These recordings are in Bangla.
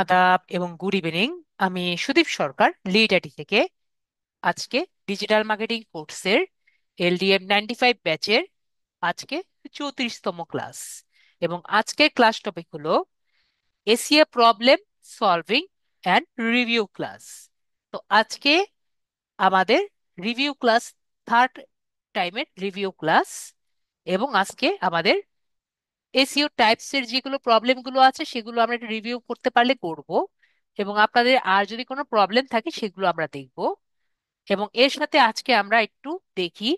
আদাব এবং গুড ইভিনিং। আমি সুদীপ সরকার, লিড আইটি থেকে। আজকে ডিজিটাল মার্কেটিং কোর্সের LDM 95 ব্যাচের আজকে 34তম ক্লাস। এবং আজকের ক্লাস টপিক হলো SEO problem solving and review class. তো আজকে আমাদের রিভিউ ক্লাস, থার্ড টাইমের রিভিউ ক্লাস। এবং আজকে আমাদের এসইও টাইপস এর যেগুলো প্রবলেমগুলো আছে সেগুলো আমরা রিভিউ করতে পারলে করব, এবং আপনাদের আর যদি কোনো প্রবলেম থাকে সেগুলো আমরা দেখব। এবং এর সাথে আজকে আমরা একটু দেখি,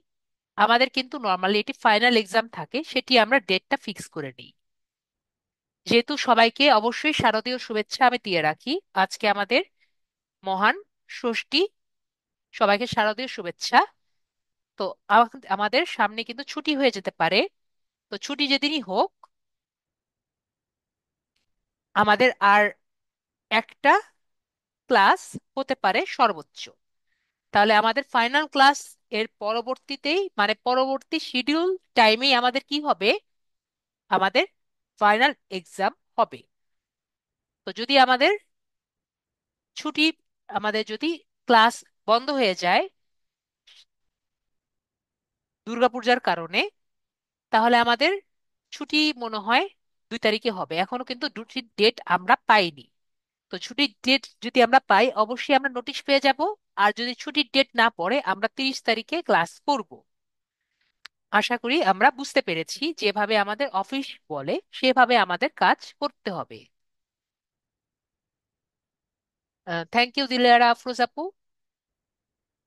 আমাদের কিন্তু নর্মালি এটি ফাইনাল এক্সাম থাকে, সেটি আমরা ডেটটা ফিক্স করে নিই। যেহেতু সবাইকে অবশ্যই শারদীয় শুভেচ্ছা আমি দিয়ে রাখি, আজকে আমাদের মহান ষষ্ঠী। সবাইকে শারদীয় শুভেচ্ছা। তো আমাদের সামনে কিন্তু ছুটি হয়ে যেতে পারে। তো ছুটি যেদিনই হোক, আমাদের আর একটা ক্লাস হতে পারে সর্বোচ্চ। তাহলে আমাদের ফাইনাল ক্লাস এর পরবর্তীতেই, মানে পরবর্তী শিডিউল টাইমেই আমাদের কি হবে, আমাদের ফাইনাল এক্সাম হবে। তো যদি আমাদের ছুটি, আমাদের যদি ক্লাস বন্ধ হয়ে যায় দুর্গাপূজার কারণে, তাহলে আমাদের ছুটি মনে হয় 2 তারিখে হবে। এখনো কিন্তু ছুটির ডেট আমরা পাইনি। তো ছুটির ডেট যদি আমরা পাই অবশ্যই আমরা নোটিশ পেয়ে যাব। আর যদি ছুটির ডেট না পড়ে আমরা 30 তারিখে ক্লাস করব। আশা করি আমরা বুঝতে পেরেছি, যেভাবে আমাদের অফিস বলে সেভাবে আমাদের কাজ করতে হবে। থ্যাংক ইউ দিলেরা আফরোজ আপু,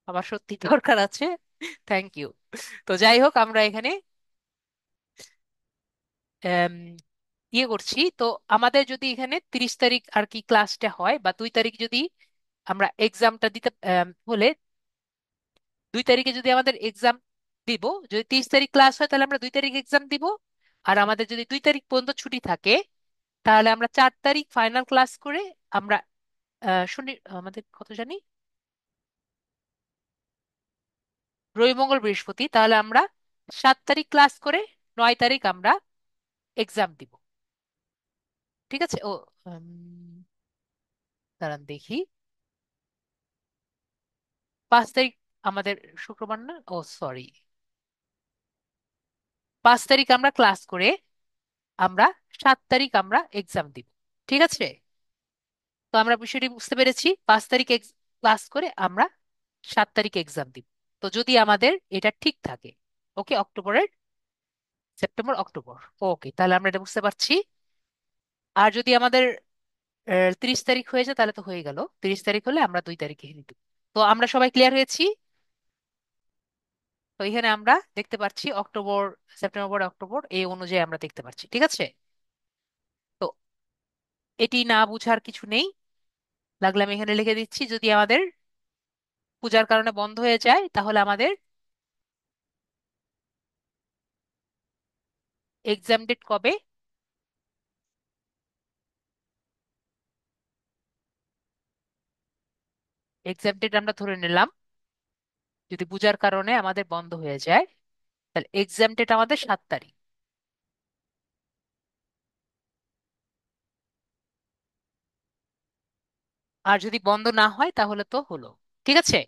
আমার সত্যি দরকার আছে। Thank you. তো যাই হোক, আমরা এখানে আম, ইয়ে করছি। তো আমাদের যদি এখানে 30 তারিখ আর কি ক্লাসটা হয়, বা 2 তারিখ যদি আমরা এক্সামটা দিতে হলে, 2 তারিখে যদি আমাদের এক্সাম দিব, যদি 30 তারিখ ক্লাস হয় তাহলে আমরা 2 তারিখ এক্সাম দিব। আর আমাদের যদি 2 তারিখ পর্যন্ত ছুটি থাকে তাহলে আমরা 4 তারিখ ফাইনাল ক্লাস করে আমরা শনি, আমাদের কত জানি, রবি মঙ্গল বৃহস্পতি, তাহলে আমরা 7 তারিখ ক্লাস করে 9 তারিখ আমরা এক্সাম দিব। ঠিক আছে। ও দাঁড়ান দেখি, 5 তারিখ আমাদের শুক্রবার না, ও সরি, 5 তারিখ আমরা ক্লাস করে আমরা 7 তারিখ আমরা এক্সাম দিব। ঠিক আছে। তো আমরা বিষয়টি বুঝতে পেরেছি, 5 তারিখ ক্লাস করে আমরা 7 তারিখ এক্সাম দিব। তো যদি আমাদের এটা ঠিক থাকে, ওকে, অক্টোবরের, সেপ্টেম্বর অক্টোবর, ওকে, তাহলে আমরা এটা বুঝতে পারছি। আর যদি আমাদের 30 তারিখ হয়ে যায় তাহলে তো হয়ে গেল, 30 তারিখ হলে আমরা 2 তারিখে নিব। তো আমরা সবাই ক্লিয়ার হয়েছি। তো এখানে আমরা দেখতে পাচ্ছি অক্টোবর, সেপ্টেম্বর, অক্টোবর এই অনুযায়ী আমরা দেখতে পাচ্ছি। ঠিক আছে। তো এটি না বুঝার কিছু নেই, লাগলে আমি এখানে লিখে দিচ্ছি। যদি আমাদের পূজার কারণে বন্ধ হয়ে যায় তাহলে আমাদের এক্সাম ডেট কবে, এক্সাম ডেট আমরা ধরে নিলাম। যদি পূজার কারণে আমাদের বন্ধ হয়ে যায় তাহলে এক্সাম ডেট আমাদের 7 তারিখ। আর যদি বন্ধ না হয় তাহলে তো হলো। ঠিক আছে।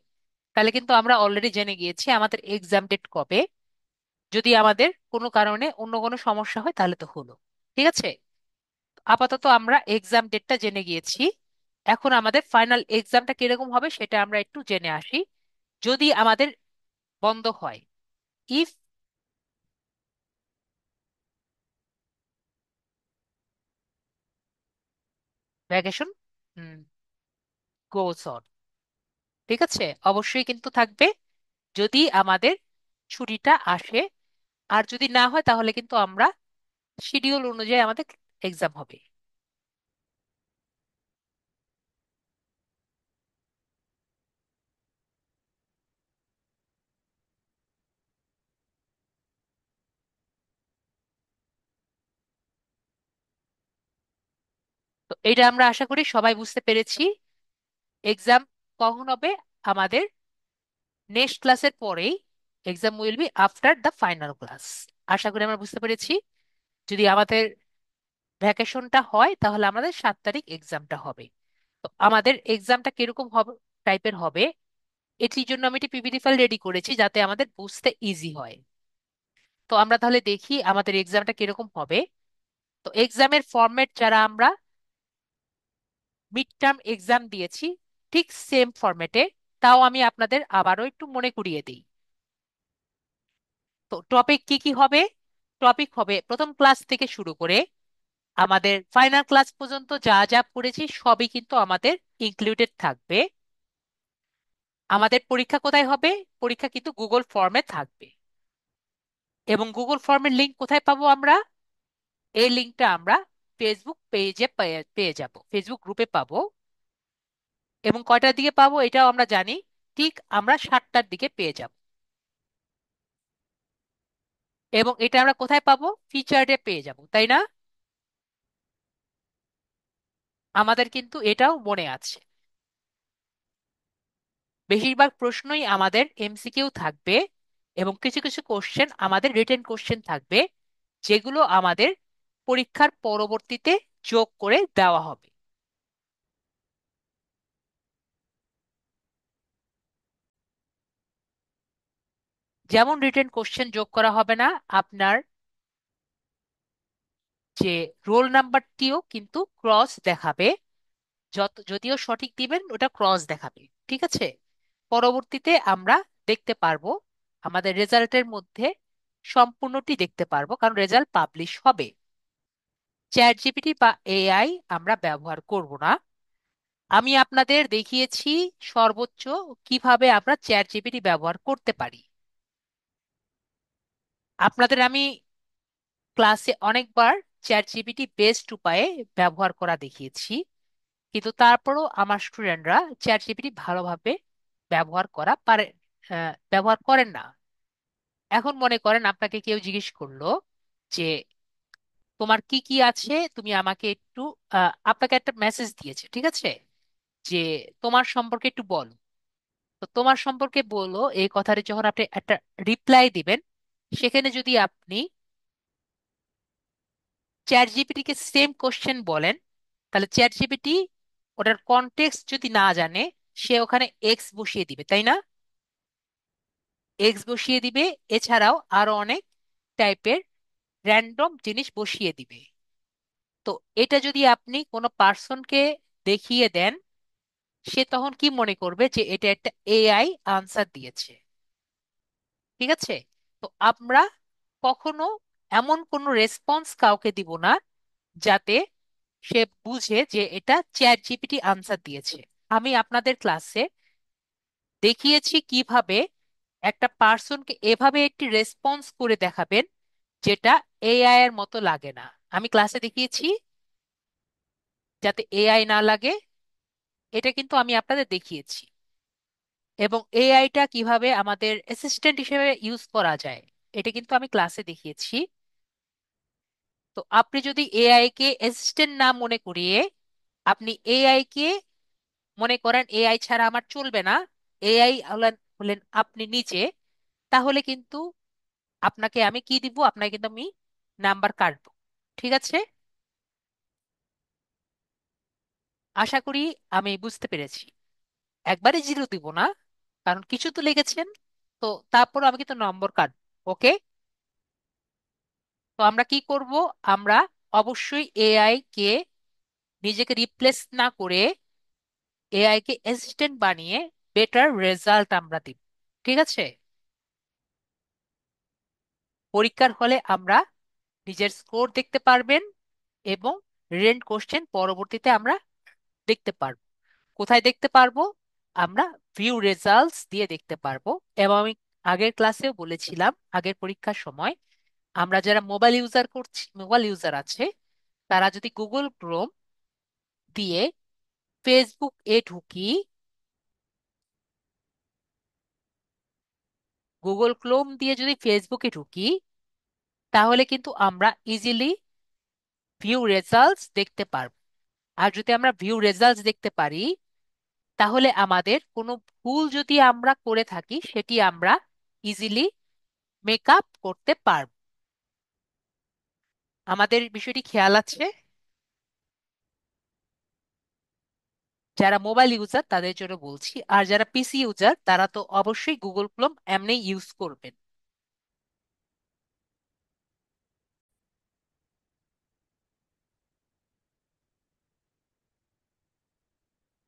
তাহলে কিন্তু আমরা অলরেডি জেনে গিয়েছি আমাদের এক্সাম ডেট কবে। যদি আমাদের কোনো কারণে অন্য কোনো সমস্যা হয় তাহলে তো হলো। ঠিক আছে। আপাতত আমরা এক্সাম ডেটটা জেনে গিয়েছি। এখন আমাদের ফাইনাল এক্সামটা কিরকম হবে সেটা আমরা একটু জেনে আসি। যদি আমাদের বন্ধ হয়, ইফ ভ্যাকেশন গোস অন, ঠিক আছে, অবশ্যই কিন্তু থাকবে। যদি আমাদের ছুটিটা আসে, আর যদি না হয় তাহলে কিন্তু আমরা শিডিউল অনুযায়ী আমাদের এক্সাম হবে। তো এটা আমরা আশা করি সবাই বুঝতে পেরেছি। এক্সাম কখন হবে, আমাদের নেক্সট ক্লাসের পরেই exam will be after the final class. আশা করি আমরা বুঝতে পেরেছি। যদি আমাদের ভ্যাকেশনটা হয় তাহলে আমাদের 7 তারিখ এক্সামটা হবে। তো আমাদের এক্সামটা কিরকম হবে, টাইপের হবে, এটির জন্য আমি একটি পিপিটি ফাইল রেডি করেছি যাতে আমাদের বুঝতে ইজি হয়। তো আমরা তাহলে দেখি আমাদের এক্সামটা কিরকম হবে। তো এক্সামের ফরম্যাট যারা আমরা মিড টার্ম এক্সাম দিয়েছি ঠিক সেম ফরম্যাটে, তাও আমি আপনাদের আবারও একটু মনে করিয়ে দিই। তো টপিক কি কি হবে? টপিক হবে প্রথম ক্লাস থেকে শুরু করে আমাদের ফাইনাল ক্লাস পর্যন্ত যা যা পড়েছি সবই কিন্তু আমাদের ইনক্লুডেড থাকবে। আমাদের পরীক্ষা কোথায় হবে? পরীক্ষা কিন্তু গুগল ফর্মে থাকবে। এবং গুগল ফর্মের লিংক কোথায় পাবো আমরা? এই লিংকটা আমরা ফেসবুক পেজে পেয়ে পেয়ে যাব, ফেসবুক গ্রুপে পাবো। এবং কয়টার দিকে পাবো এটাও আমরা জানি, ঠিক আমরা 7টার দিকে পেয়ে যাব। এবং এটা আমরা কোথায় পাবো? ফিচার্ডে পেয়ে যাব, তাই না? আমাদের কিন্তু এটাও মনে আছে। বেশিরভাগ প্রশ্নই আমাদের এমসিকিউ থাকবে এবং কিছু কিছু কোশ্চেন আমাদের রিটেন কোশ্চেন থাকবে, যেগুলো আমাদের পরীক্ষার পরবর্তীতে যোগ করে দেওয়া হবে। যেমন রিটেন কোশ্চেন যোগ করা হবে না, আপনার যে রোল নাম্বারটিও কিন্তু ক্রস দেখাবে। যদিও সঠিক দিবেন ওটা ক্রস দেখাবে, ঠিক আছে? পরবর্তীতে আমরা দেখতে পারবো আমাদের রেজাল্টের মধ্যে সম্পূর্ণটি দেখতে পারবো, কারণ রেজাল্ট পাবলিশ হবে। চ্যাট জিপিটি বা এআই আমরা ব্যবহার করব না। আমি আপনাদের দেখিয়েছি সর্বোচ্চ কিভাবে আমরা চ্যাট জিপিটি ব্যবহার করতে পারি। আপনাদের আমি ক্লাসে অনেকবার চ্যাট জিপিটি বেস্ট উপায়ে ব্যবহার করা দেখিয়েছি, কিন্তু তারপরও আমার স্টুডেন্টরা চ্যাট জিপিটি ভালোভাবে ব্যবহার করা পারে, ব্যবহার করেন না। এখন মনে করেন আপনাকে কেউ জিজ্ঞেস করলো যে তোমার কি কি আছে, তুমি আমাকে একটু আপনাকে একটা মেসেজ দিয়েছে, ঠিক আছে, যে তোমার সম্পর্কে একটু বলো। তো তোমার সম্পর্কে বলো এই কথাটা যখন আপনি একটা রিপ্লাই দিবেন, সেখানে যদি আপনি চ্যাট জিপিটিকে সেম কোশ্চেন বলেন, তাহলে চ্যাট জিপিটি ওটার কনটেক্সট যদি না জানে, সে ওখানে এক্স বসিয়ে দিবে, তাই না? এক্স বসিয়ে দিবে, এছাড়াও আরো অনেক টাইপের র্যান্ডম জিনিস বসিয়ে দিবে। তো এটা যদি আপনি কোনো পার্সনকে দেখিয়ে দেন, সে তখন কি মনে করবে যে এটা একটা এআই আনসার দিয়েছে, ঠিক আছে? তো আমরা কখনো এমন কোনো রেসপন্স কাউকে দিব না যাতে সে বুঝে যে এটা চ্যাট জিপিটি আনসার দিয়েছে। আমি আপনাদের ক্লাসে দেখিয়েছি কিভাবে একটা পার্সনকে এভাবে একটি রেসপন্স করে দেখাবেন যেটা এআই এর মতো লাগে না। আমি ক্লাসে দেখিয়েছি যাতে এআই না লাগে, এটা কিন্তু আমি আপনাদের দেখিয়েছি। এবং এআইটা কিভাবে আমাদের অ্যাসিস্ট্যান্ট হিসেবে ইউজ করা যায়, এটা কিন্তু আমি ক্লাসে দেখিয়েছি। তো আপনি যদি এআই কে অ্যাসিস্ট্যান্ট না মনে করিয়ে আপনি এআই কে মনে করেন এআই ছাড়া আমার চলবে না, এআই হলেন হলেন আপনি নিজে, তাহলে কিন্তু আপনাকে আমি কি দিব? আপনাকে কিন্তু আমি নাম্বার কাটবো, ঠিক আছে? আশা করি আমি বুঝতে পেরেছি। একবারে জিরো দিব না, কারণ কিছু তো লিখেছেন। তো তারপর আমি কিন্তু নম্বর কাটবো। ওকে? তো আমরা কি করব? আমরা অবশ্যই এআই কে নিজেকে রিপ্লেস না করে এআই কে অ্যাসিস্ট্যান্ট বানিয়ে বেটার রেজাল্ট আমরা দিব, ঠিক আছে? পরীক্ষার হলে আমরা নিজের স্কোর দেখতে পারবেন এবং রিটেন কোশ্চেন পরবর্তীতে আমরা দেখতে পারবো। কোথায় দেখতে পারবো? আমরা ভিউ রেজাল্টস দিয়ে দেখতে পারবো। এবং আমি আগের ক্লাসেও বলেছিলাম, আগের পরীক্ষার সময় আমরা যারা মোবাইল ইউজার করছি, মোবাইল ইউজার আছে, তারা যদি গুগল ক্রোম দিয়ে ফেসবুক এ ঢুকি, গুগল ক্রোম দিয়ে যদি ফেসবুকে ঢুকি, তাহলে কিন্তু আমরা ইজিলি ভিউ রেজাল্টস দেখতে পারবো। আর যদি আমরা ভিউ রেজাল্টস দেখতে পারি, তাহলে আমাদের কোনো ভুল যদি আমরা করে থাকি সেটি আমরা ইজিলি মেক আপ করতে পারবো। আমাদের বিষয়টি খেয়াল আছে? যারা মোবাইল ইউজার তাদের জন্য বলছি, আর যারা পিসি ইউজার তারা তো অবশ্যই গুগল ক্রোম এমনি ইউজ করবেন।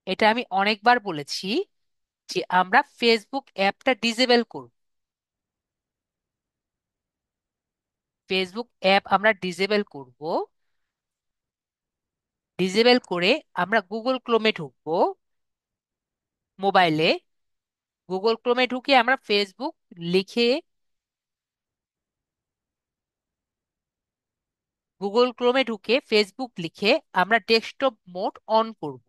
এটা আমি অনেকবার বলেছি যে আমরা ফেসবুক অ্যাপটা ডিসেবল করব। ফেসবুক অ্যাপ আমরা ডিসেবল করব। ডিসেবল করে আমরা গুগল ক্রোমে ঢুকবো মোবাইলে। গুগল ক্রোমে ঢুকে আমরা ফেসবুক লিখে, গুগল ক্রোমে ঢুকে ফেসবুক লিখে আমরা ডেস্কটপ মোড অন করব।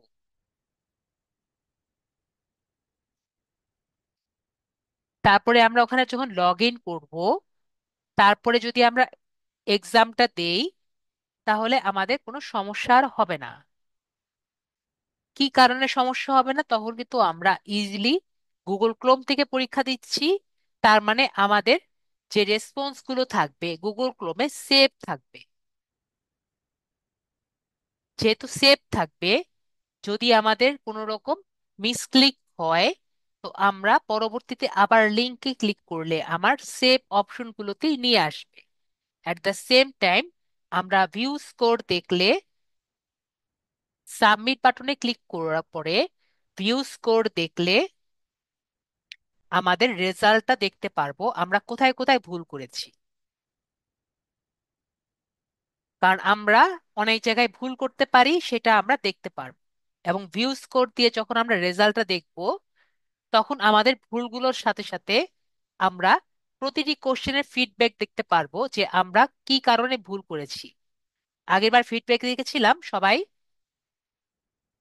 তারপরে আমরা ওখানে যখন লগ ইন করবো, তারপরে যদি আমরা এক্সামটা দেই, তাহলে আমাদের কোনো সমস্যা আর হবে না। কি কারণে সমস্যা হবে না? তখন কিন্তু আমরা ইজিলি গুগল ক্রোম থেকে পরীক্ষা দিচ্ছি, তার মানে আমাদের যে রেসপন্স গুলো থাকবে গুগল ক্রোমে সেভ থাকবে। যেহেতু সেভ থাকবে, যদি আমাদের কোনো রকম মিসক্লিক হয়, তো আমরা পরবর্তীতে আবার লিঙ্কে ক্লিক করলে আমার সেভ অপশনগুলোতেই নিয়ে আসবে। অ্যাট দ্য সেম টাইম আমরা ভিউ স্কোর দেখলে, সাবমিট বাটনে ক্লিক করার পরে ভিউ স্কোর দেখলে আমাদের রেজাল্টটা দেখতে পারবো আমরা কোথায় কোথায় ভুল করেছি। কারণ আমরা অনেক জায়গায় ভুল করতে পারি, সেটা আমরা দেখতে পারবো। এবং ভিউ স্কোর দিয়ে যখন আমরা রেজাল্টটা দেখব, তখন আমাদের ভুলগুলোর সাথে সাথে আমরা প্রতিটি কোশ্চেনের ফিডব্যাক দেখতে পারবো যে আমরা কি কারণে ভুল করেছি। আগেরবার ফিডব্যাক দেখেছিলাম সবাই,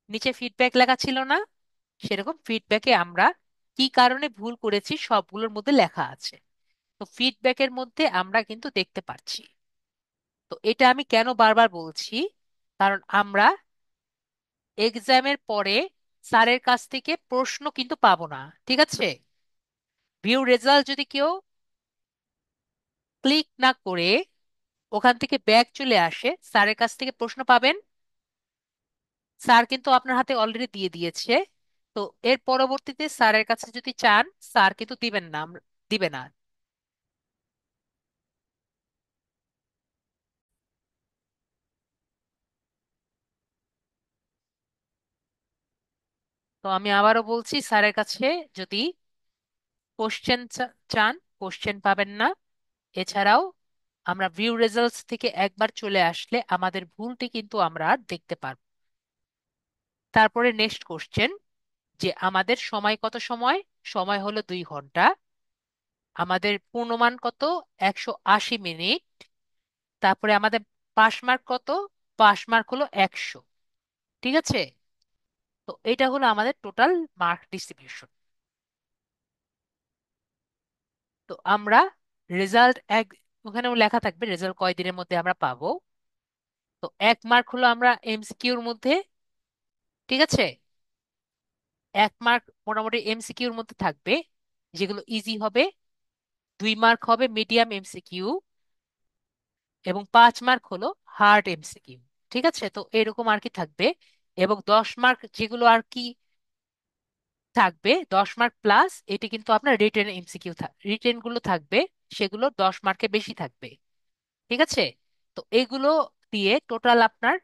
নিচে ফিডব্যাক লেখা ছিল না? সেরকম ফিডব্যাকে আমরা কি কারণে ভুল করেছি সবগুলোর মধ্যে লেখা আছে। তো ফিডব্যাকের মধ্যে আমরা কিন্তু দেখতে পাচ্ছি। তো এটা আমি কেন বারবার বলছি, কারণ আমরা এক্সামের পরে স্যারের কাছ থেকে প্রশ্ন কিন্তু পাবো না। ঠিক আছে? ভিউ রেজাল্ট যদি কেউ ক্লিক না করে ওখান থেকে ব্যাক চলে আসে, স্যারের কাছ থেকে প্রশ্ন পাবেন। স্যার কিন্তু আপনার হাতে অলরেডি দিয়ে দিয়েছে। তো এর পরবর্তীতে স্যারের কাছে যদি চান, স্যার কিন্তু দিবেন না, দিবে না। তো আমি আবারও বলছি, স্যারের কাছে যদি কোশ্চেন চান, কোশ্চেন পাবেন না। এছাড়াও আমরা ভিউ রেজাল্টস থেকে একবার চলে আসলে আমাদের ভুলটি কিন্তু আমরা আর দেখতে পারবো। তারপরে নেক্সট কোশ্চেন, যে আমাদের সময় কত সময়? সময় হলো 2 ঘন্টা। আমাদের পূর্ণমান কত? 180 মিনিট। তারপরে আমাদের পাশ মার্ক কত? পাশ মার্ক হলো 100। ঠিক আছে? তো এটা হলো আমাদের টোটাল মার্ক ডিস্ট্রিবিউশন। তো আমরা রেজাল্ট ওখানেও লেখা থাকবে রেজাল্ট কয়দিনের মধ্যে আমরা পাবো। তো 1 মার্ক হলো আমরা এমসিকিউর মধ্যে। ঠিক আছে? 1 মার্ক মোটামুটি এমসিকিউর মধ্যে থাকবে, যেগুলো ইজি হবে। 2 মার্ক হবে মিডিয়াম এমসিকিউ, এবং 5 মার্ক হলো হার্ড এমসিকিউ। ঠিক আছে? তো এরকম আর কি থাকবে। এবং 10 মার্ক যেগুলো আর কি থাকবে, 10 মার্ক প্লাস এটি কিন্তু আপনার রিটেন এমসিকিউ, রিটেন গুলো থাকবে, সেগুলো 10 মার্কে বেশি থাকবে। ঠিক আছে? তো এগুলো দিয়ে টোটাল আপনার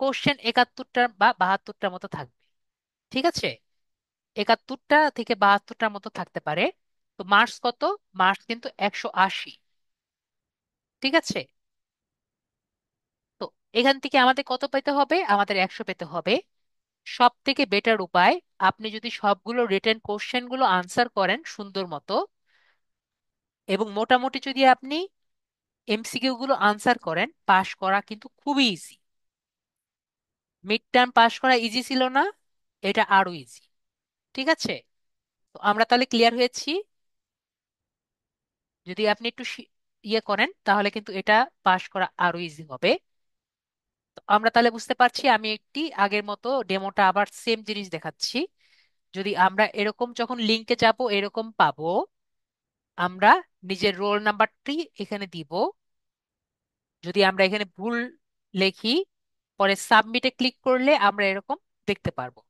কোশ্চেন 71টা বা 72টার মতো থাকবে। ঠিক আছে? 71টা থেকে 72টার মতো থাকতে পারে। তো মার্কস কত? মার্কস কিন্তু 180। ঠিক আছে? তো এখান থেকে আমাদের কত পেতে হবে? আমাদের 100 পেতে হবে। সব থেকে বেটার উপায়, আপনি যদি সবগুলো রিটেন কোশ্চেন গুলো আনসার করেন সুন্দর মতো, এবং মোটামুটি যদি আপনি এমসিকিউ গুলো আনসার করেন, পাশ করা কিন্তু খুবই ইজি। মিড টার্ম পাশ করা ইজি ছিল না? এটা আরো ইজি। ঠিক আছে? তো আমরা তাহলে ক্লিয়ার হয়েছি। যদি আপনি একটু ইয়ে করেন, তাহলে কিন্তু এটা পাশ করা আরো ইজি হবে। তো আমরা তাহলে বুঝতে পারছি, আমি একটি আগের মতো ডেমোটা আবার সেম জিনিস দেখাচ্ছি। যদি আমরা এরকম যখন লিঙ্কে যাব এরকম পাবো, আমরা নিজের রোল নাম্বারটি এখানে দিব। যদি আমরা এখানে ভুল লেখি, পরে সাবমিটে ক্লিক করলে আমরা এরকম দেখতে পারবো।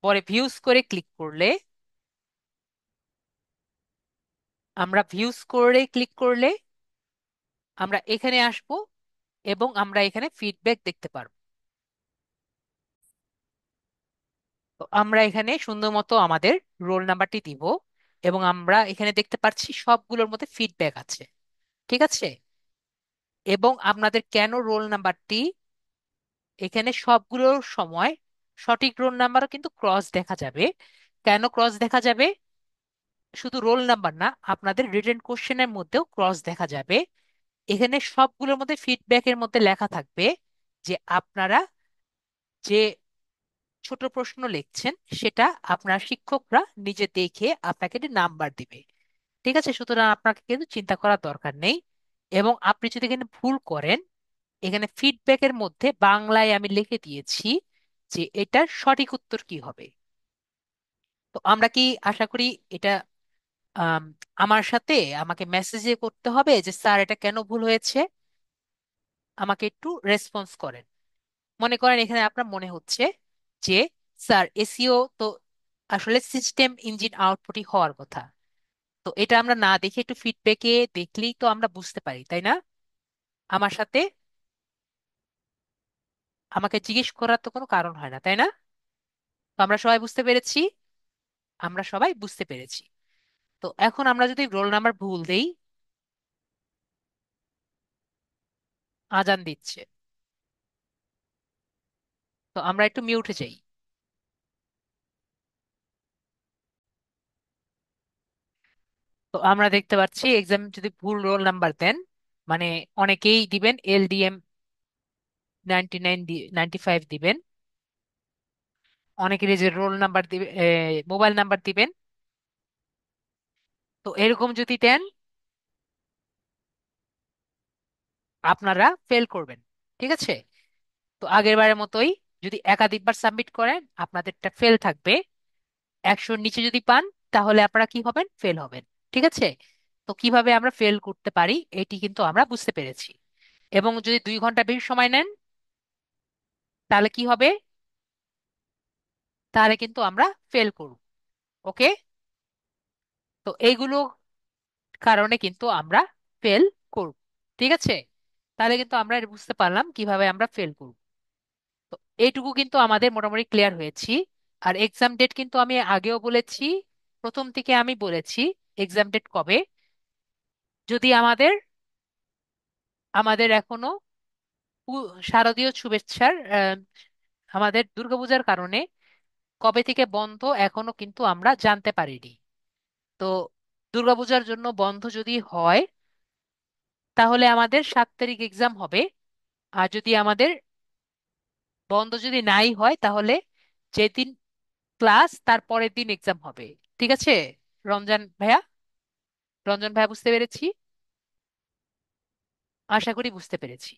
পরে ভিউজ করে ক্লিক করলে, আমরা ভিউজ করে ক্লিক করলে আমরা এখানে আসব এবং আমরা এখানে ফিডব্যাক দেখতে পারবো। তো আমরা এখানে সুন্দর মতো আমাদের রোল নাম্বারটি দিব এবং আমরা এখানে দেখতে পাচ্ছি সবগুলোর মধ্যে ফিডব্যাক আছে। ঠিক আছে। এবং আপনাদের কেন রোল নাম্বারটি এখানে সবগুলোর সময় সঠিক রোল নাম্বারও কিন্তু ক্রস দেখা যাবে। কেন ক্রস দেখা যাবে? শুধু রোল নাম্বার না, আপনাদের রিটেন কোশ্চেনের মধ্যেও ক্রস দেখা যাবে। এখানে সবগুলোর মধ্যে ফিডব্যাকের মধ্যে লেখা থাকবে যে আপনারা যে ছোট প্রশ্ন লিখছেন সেটা আপনার শিক্ষকরা নিজে দেখে আপনাকে নাম্বার দিবে। ঠিক আছে, সুতরাং আপনাকে কিন্তু চিন্তা করার দরকার নেই। এবং আপনি যদি এখানে ভুল করেন, এখানে ফিডব্যাকের মধ্যে বাংলায় আমি লিখে দিয়েছি যে এটার সঠিক উত্তর কি হবে। তো আমরা কি আশা করি এটা আম, আমার সাথে আমাকে মেসেজে করতে হবে যে স্যার এটা কেন ভুল হয়েছে, আমাকে একটু রেসপন্স করেন। মনে করেন এখানে আপনার মনে হচ্ছে যে স্যার এসইও তো আসলে সিস্টেম ইঞ্জিন আউটপুটই হওয়ার কথা। তো এটা আমরা না দেখে একটু ফিডব্যাকে দেখলেই তো আমরা বুঝতে পারি, তাই না? আমার সাথে আমাকে জিজ্ঞেস করার তো কোনো কারণ হয় না, তাই না? তো আমরা সবাই বুঝতে পেরেছি। আমরা সবাই বুঝতে পেরেছি। তো এখন আমরা যদি রোল নাম্বার ভুল দেই, আজান দিচ্ছে, তো আমরা একটু মিউটে যাই। তো আমরা দেখতে পাচ্ছি এক্সাম যদি ভুল রোল নাম্বার দেন, মানে অনেকেই দিবেন এলডিএম 99, 95 দিবেন, অনেকেরই যে রোল নাম্বার দিবে, মোবাইল নাম্বার দিবেন। তো এরকম যদি দেন আপনারা ফেল করবেন। ঠিক আছে। তো আগের বারের মতোই যদি একাধিকবার সাবমিট করেন আপনাদেরটা ফেল থাকবে। 100-র নিচে যদি পান তাহলে আপনারা কি হবেন? ফেল হবেন। ঠিক আছে। তো কিভাবে আমরা ফেল করতে পারি এটি কিন্তু আমরা বুঝতে পেরেছি। এবং যদি 2 ঘন্টা বেশি সময় নেন তাহলে কি হবে? তাহলে কিন্তু আমরা ফেল করব। ওকে। তো এইগুলো কারণে কিন্তু আমরা ফেল করব। ঠিক আছে। তাহলে কিন্তু আমরা এটা বুঝতে পারলাম কিভাবে আমরা ফেল করব। তো এইটুকু কিন্তু আমাদের মোটামুটি ক্লিয়ার হয়েছি। আর এক্সাম ডেট কিন্তু আমি আগেও বলেছি, প্রথম থেকে আমি বলেছি এক্সাম ডেট কবে। যদি আমাদের আমাদের এখনো শারদীয় শুভেচ্ছার আমাদের দুর্গাপূজার কারণে কবে থেকে বন্ধ এখনো কিন্তু আমরা জানতে পারিনি। তো দুর্গাপূজার জন্য বন্ধ যদি হয় তাহলে আমাদের 7 তারিখ এক্সাম হবে। আর যদি আমাদের বন্ধ যদি নাই হয় তাহলে যেদিন ক্লাস তার পরের দিন এক্সাম হবে। ঠিক আছে রমজান ভাইয়া? রঞ্জন ভাইয়া, বুঝতে পেরেছি? আশা করি বুঝতে পেরেছি।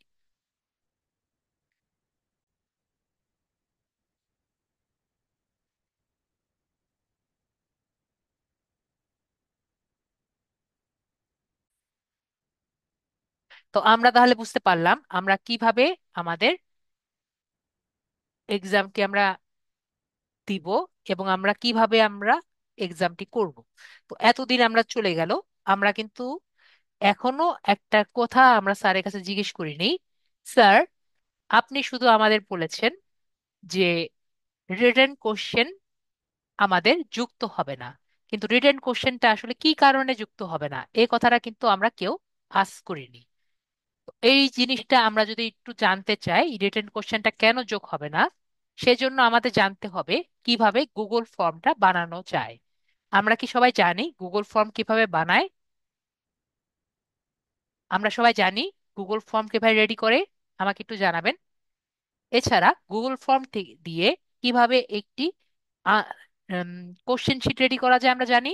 তো আমরা তাহলে বুঝতে পারলাম আমরা কিভাবে আমাদের এক্সামটি আমরা দিব এবং আমরা কিভাবে আমরা এক্সামটি করব। তো এতদিন আমরা চলে গেল, আমরা কিন্তু এখনো একটা কথা আমরা স্যারের কাছে জিজ্ঞেস করিনি। স্যার, আপনি শুধু আমাদের বলেছেন যে রিটেন কোশ্চেন আমাদের যুক্ত হবে না, কিন্তু রিটেন কোশ্চেনটা আসলে কি কারণে যুক্ত হবে না এই কথাটা কিন্তু আমরা কেউ আস করিনি। তো এই জিনিসটা আমরা যদি একটু জানতে চাই রিটেন কোশ্চেনটা কেন যোগ হবে না, সেজন্য আমাদের জানতে হবে কিভাবে গুগল ফর্মটা বানানো যায়। আমরা কি সবাই জানি গুগল ফর্ম কিভাবে বানায়? আমরা সবাই জানি গুগল ফর্ম কিভাবে রেডি করে? আমাকে একটু জানাবেন। এছাড়া গুগল ফর্ম দিয়ে কিভাবে একটি কোশ্চেন শিট রেডি করা যায় আমরা জানি।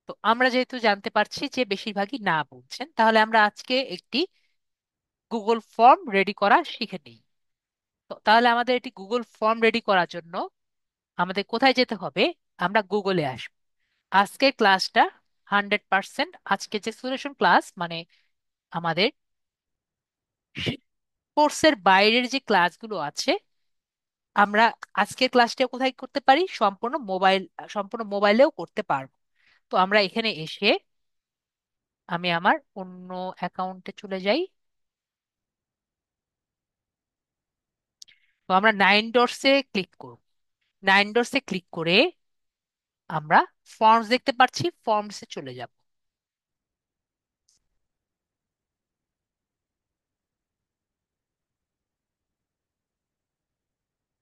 তো আমরা যেহেতু জানতে পারছি যে বেশিরভাগই না বলছেন, তাহলে আমরা আজকে একটি গুগল ফর্ম রেডি করা শিখে নিই। তো তাহলে আমাদের এটি গুগল ফর্ম রেডি করার জন্য আমাদের কোথায় যেতে হবে? আমরা গুগলে আসবো। আজকের ক্লাসটা 100%, আজকে যে সলিউশন ক্লাস মানে আমাদের কোর্সের বাইরের যে ক্লাসগুলো আছে আমরা আজকের ক্লাসটা কোথায় করতে পারি, সম্পূর্ণ মোবাইলেও করতে পারবো। তো আমরা এখানে এসে আমি আমার অন্য অ্যাকাউন্টে চলে যাই। তো আমরা নাইন ডটসে ক্লিক করব। নাইন ডটসে ক্লিক করে আমরা ফর্মস দেখতে পাচ্ছি, ফর্মসে চলে যাব।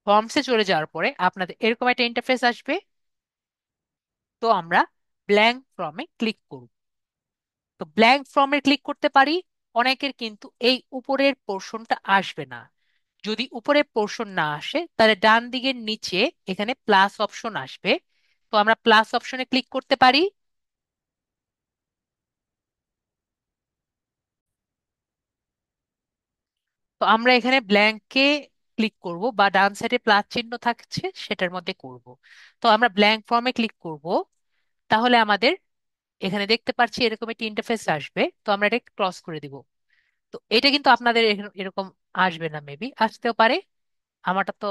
ফর্মসে চলে যাওয়ার পরে আপনাদের এরকম একটা ইন্টারফেস আসবে। তো আমরা ব্ল্যাঙ্ক ফর্মে ক্লিক করব। তো ব্ল্যাঙ্ক ফর্মে ক্লিক করতে পারি। অনেকের কিন্তু এই উপরের পোর্শনটা আসবে না। যদি উপরের পোর্শন না আসে তাহলে ডান দিকের নিচে এখানে প্লাস অপশন আসবে। তো আমরা প্লাস অপশনে ক্লিক করতে পারি। তো আমরা এখানে ব্ল্যাঙ্কে ক্লিক করব, বা ডান সাইডে প্লাস চিহ্ন থাকছে সেটার মধ্যে করব। তো আমরা ব্ল্যাঙ্ক ফর্মে ক্লিক করব। তাহলে আমাদের এখানে দেখতে পাচ্ছি এরকম একটি ইন্টারফেস আসবে। তো আমরা এটা ক্রস করে দিব। তো এটা কিন্তু আপনাদের এরকম আসবে না, মেবি আসতেও পারে। আমারটা তো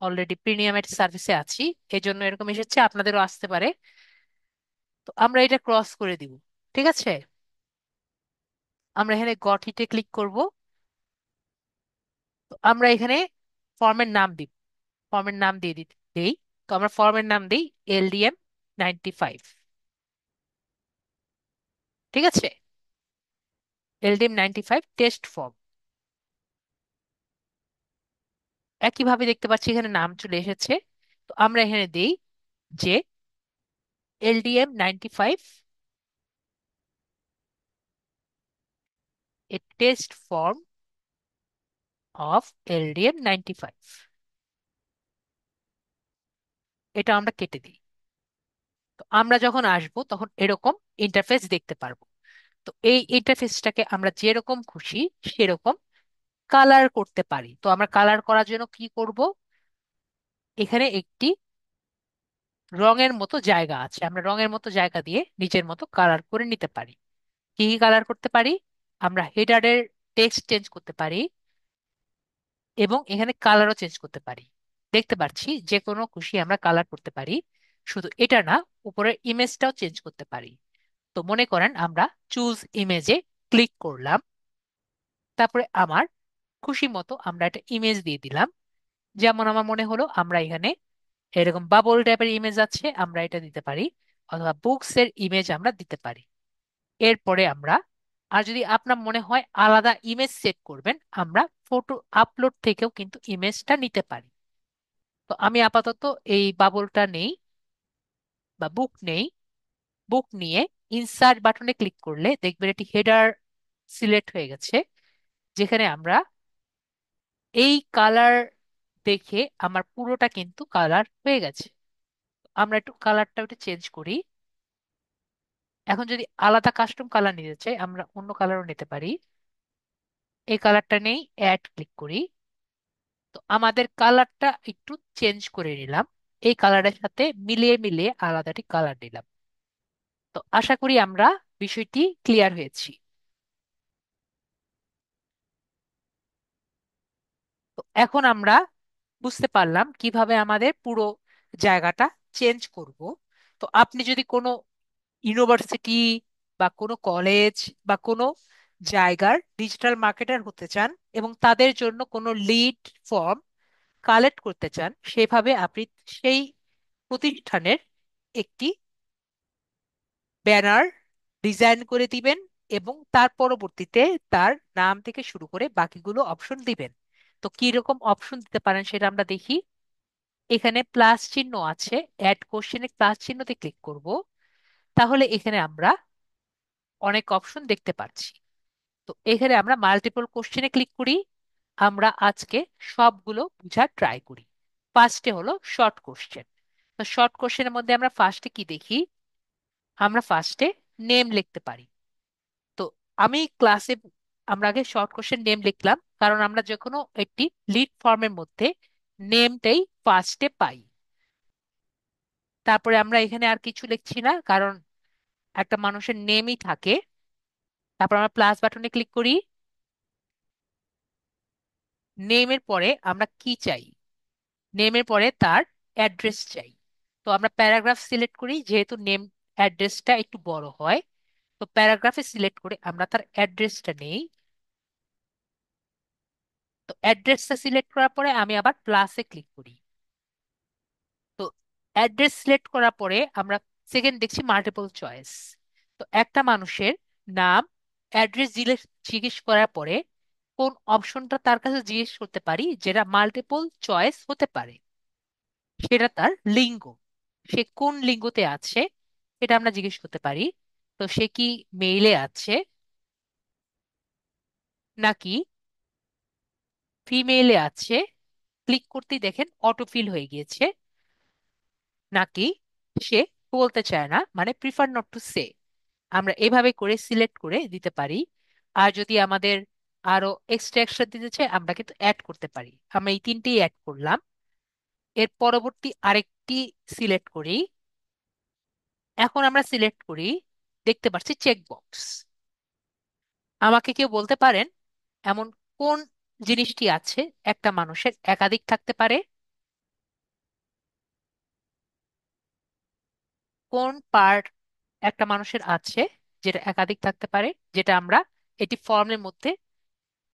অলরেডি প্রিমিয়ামের সার্ভিসে আছি, এই জন্য এরকম এসেছে, আপনাদেরও আসতে পারে। তো আমরা এটা ক্রস করে দিব। ঠিক আছে, আমরা এখানে গট ইটে ক্লিক করব। তো আমরা এখানে ফর্মের নাম দিব। ফর্মের নাম দিয়ে দিতে দেই। তো আমরা ফর্মের নাম দিই LDM 95। ঠিক আছে, LDM 95 টেস্ট ফর্ম। একইভাবে দেখতে পাচ্ছি এখানে নাম চলে এসেছে। তো আমরা এখানে দিই যে LDM 95 a test form of LDM 95। এটা আমরা কেটে দিই। তো আমরা যখন আসব তখন এরকম ইন্টারফেস দেখতে পারবো। তো এই ইন্টারফেসটাকে আমরা যেরকম খুশি সেরকম কালার করতে পারি। তো আমরা কালার করার জন্য কি করব, এখানে একটি রঙের মতো জায়গা আছে, আমরা রঙের মতো জায়গা দিয়ে নিজের মতো কালার করে নিতে পারি। কি কি কালার করতে পারি, আমরা হেডারের টেক্সট চেঞ্জ করতে পারি এবং এখানে কালারও চেঞ্জ করতে পারি। দেখতে পাচ্ছি যে কোনো খুশি আমরা কালার করতে পারি। শুধু এটা না, উপরের ইমেজটাও চেঞ্জ করতে পারি। তো মনে করেন আমরা চুজ ইমেজে ক্লিক করলাম। তারপরে আমার খুশি মতো আমরা একটা ইমেজ দিয়ে দিলাম। যেমন আমার মনে হলো আমরা এখানে এরকম বাবল টাইপের ইমেজ আছে, আমরা এটা দিতে পারি। অথবা বুকস এর ইমেজ আমরা দিতে পারি। এরপরে আমরা, আর যদি আপনার মনে হয় আলাদা ইমেজ সেট করবেন, আমরা ফটো আপলোড থেকেও কিন্তু ইমেজটা নিতে পারি। তো আমি আপাতত এই বাবলটা নেই বা বুক নেই। বুক নিয়ে ইনসার্ট বাটনে ক্লিক করলে দেখবেন এটি হেডার সিলেক্ট হয়ে গেছে, যেখানে আমরা এই কালার দেখে আমার পুরোটা কিন্তু কালার হয়ে গেছে। আমরা একটু কালারটা একটু চেঞ্জ করি। এখন যদি আলাদা কাস্টম কালার নিতে চাই আমরা অন্য কালারও নিতে পারি। এই কালারটা নেই, অ্যাড ক্লিক করি। তো আমাদের কালারটা একটু চেঞ্জ করে নিলাম। এই কালারের সাথে মিলিয়ে মিলিয়ে আলাদাটি কালার দিলাম। তো আশা করি আমরা বিষয়টি ক্লিয়ার হয়েছি। তো এখন আমরা বুঝতে পারলাম কিভাবে আমাদের পুরো জায়গাটা চেঞ্জ করব। তো আপনি যদি কোনো ইউনিভার্সিটি বা কোনো কলেজ বা কোনো জায়গার ডিজিটাল মার্কেটার হতে চান এবং তাদের জন্য কোনো লিড ফর্ম কালেক্ট করতে চান, সেভাবে আপনি সেই প্রতিষ্ঠানের একটি ব্যানার ডিজাইন করে দিবেন এবং তার পরবর্তীতে তার নাম থেকে শুরু করে বাকিগুলো অপশন দিবেন। তো কি রকম অপশন দিতে পারেন সেটা আমরা দেখি। এখানে প্লাস চিহ্ন আছে, অ্যাড কোশ্চেনে প্লাস চিহ্নতে ক্লিক করব। তাহলে এখানে আমরা অনেক অপশন দেখতে পাচ্ছি। তো এখানে আমরা মাল্টিপল কোশ্চেনে ক্লিক করি। আমরা আজকে সবগুলো বুঝার ট্রাই করি। ফার্স্টে হলো শর্ট কোশ্চেন। তো শর্ট কোশ্চেনের মধ্যে আমরা ফার্স্টে কি দেখি, আমরা ফার্স্টে নেম লিখতে পারি। তো আমি ক্লাসে আমরা আগে শর্ট কোশ্চেন নেম লিখলাম, কারণ আমরা যে কোনো একটি লিড ফর্মের মধ্যে নেমটাই ফার্স্টে পাই। তারপরে আমরা এখানে আর কিছু লিখছি না, কারণ একটা মানুষের নেমই থাকে। তারপর আমরা প্লাস বাটনে ক্লিক করি। নেমের পরে আমরা কি চাই? নেমের পরে তার অ্যাড্রেস চাই। তো আমরা প্যারাগ্রাফ সিলেক্ট করি, যেহেতু নেম অ্যাড্রেসটা একটু বড় হয়। তো প্যারাগ্রাফে সিলেক্ট করে আমরা তার অ্যাড্রেসটা নেই। তো অ্যাড্রেসটা সিলেক্ট করার পরে আমি আবার প্লাসে ক্লিক করি। তো অ্যাড্রেস সিলেক্ট করার পরে আমরা সেকেন্ড দেখছি মাল্টিপল চয়েস। তো একটা মানুষের নাম, অ্যাড্রেস জিজ্ঞেস করার পরে কোন অপশনটা তার কাছে জিজ্ঞেস করতে পারি যেটা মাল্টিপল চয়েস হতে পারে, সেটা তার লিঙ্গ। সে কোন লিঙ্গতে আছে এটা আমরা জিজ্ঞেস করতে পারি। তো সে কি মেইলে আছে, নাকি ফিমেইলে আছে? ক্লিক করতেই দেখেন অটোফিল হয়ে গিয়েছে। নাকি সে বলতে চায় না, মানে প্রিফার নট টু সে। আমরা এভাবে করে সিলেক্ট করে দিতে পারি। আর যদি আমাদের আরো এক্সট্রা এক্সট্রা দিতে চাই আমরা কিন্তু অ্যাড করতে পারি। আমরা এই তিনটেই অ্যাড করলাম। এর পরবর্তী আরেকটি সিলেক্ট করি। এখন আমরা সিলেক্ট করি, দেখতে পাচ্ছি চেকবক্স। আমাকে কেউ বলতে পারেন এমন কোন জিনিসটি আছে একটা মানুষের একাধিক থাকতে পারে? কোন পার্ট একটা মানুষের আছে যেটা একাধিক থাকতে পারে, যেটা আমরা এটি ফর্মের মধ্যে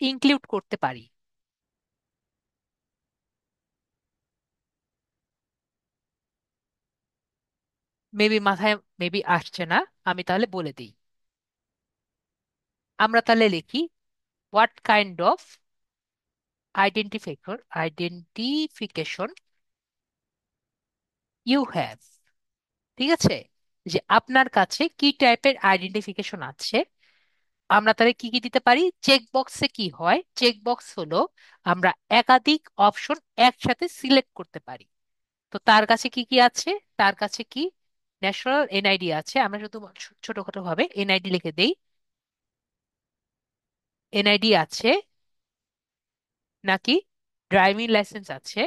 ইনক্লুড করতে পারি? মেবি আসছে না। আমি তাহলে বলে দিই। আমরা তাহলে লিখি what kind of identification you have. ঠিক আছে, যে আপনার কাছে কি টাইপের আইডেন্টিফিকেশন আছে। আমরা তাহলে কি কি দিতে পারি? চেক বক্সে কি হয়, চেক বক্স হলো আমরা একাধিক অপশন একসাথে সিলেক্ট করতে পারি। তো তার কাছে কি কি আছে? তার কাছে কি ন্যাশনাল এনআইডি আছে, আমরা শুধু ছোটখাটো ভাবে এনআইডি লিখে দেই। এনআইডি আছে, নাকি ড্রাইভিং লাইসেন্স আছে,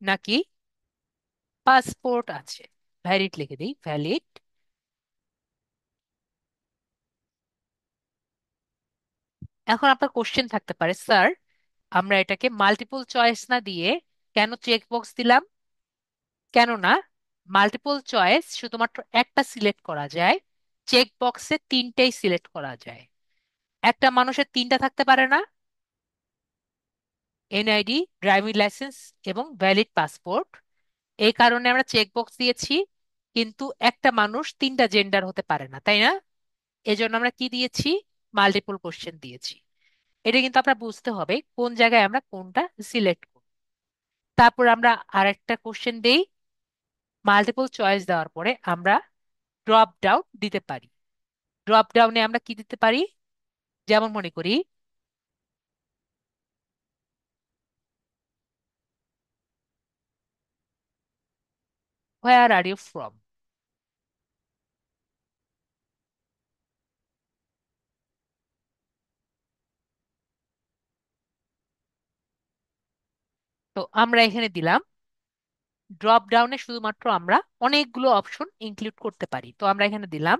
নাকি পাসপোর্ট আছে? ভ্যালিড লিখে দিই, ভ্যালিড। এখন আপনার কোশ্চেন থাকতে পারে, স্যার আমরা এটাকে মাল্টিপল চয়েস না দিয়ে কেন চেক বক্স দিলাম? কেননা মাল্টিপল চয়েস শুধুমাত্র একটা সিলেক্ট করা যায়, চেক বক্সে তিনটেই সিলেক্ট করা যায়। একটা মানুষের তিনটা থাকতে পারে না, এনআইডি, ড্রাইভিং লাইসেন্স এবং ভ্যালিড পাসপোর্ট। এই কারণে আমরা চেক বক্স দিয়েছি। কিন্তু একটা মানুষ তিনটা জেন্ডার হতে পারে না, তাই না? এজন্য আমরা কি দিয়েছি? মাল্টিপল কোশ্চেন দিয়েছি। এটা কিন্তু আপনার বুঝতে হবে কোন জায়গায় আমরা কোনটা সিলেক্ট করব। তারপর আমরা আরেকটা কোশ্চেন দেই। মাল্টিপল চয়েস দেওয়ার পরে আমরা ড্রপ ডাউন দিতে পারি। ড্রপ ডাউনে আমরা কি দিতে পারি? যেমন মনে করি হোয়ার আর ইউ ফ্রম। তো আমরা এখানে দিলাম ড্রপ ডাউনে শুধুমাত্র আমরা অনেকগুলো অপশন ইনক্লুড করতে পারি। তো আমরা এখানে দিলাম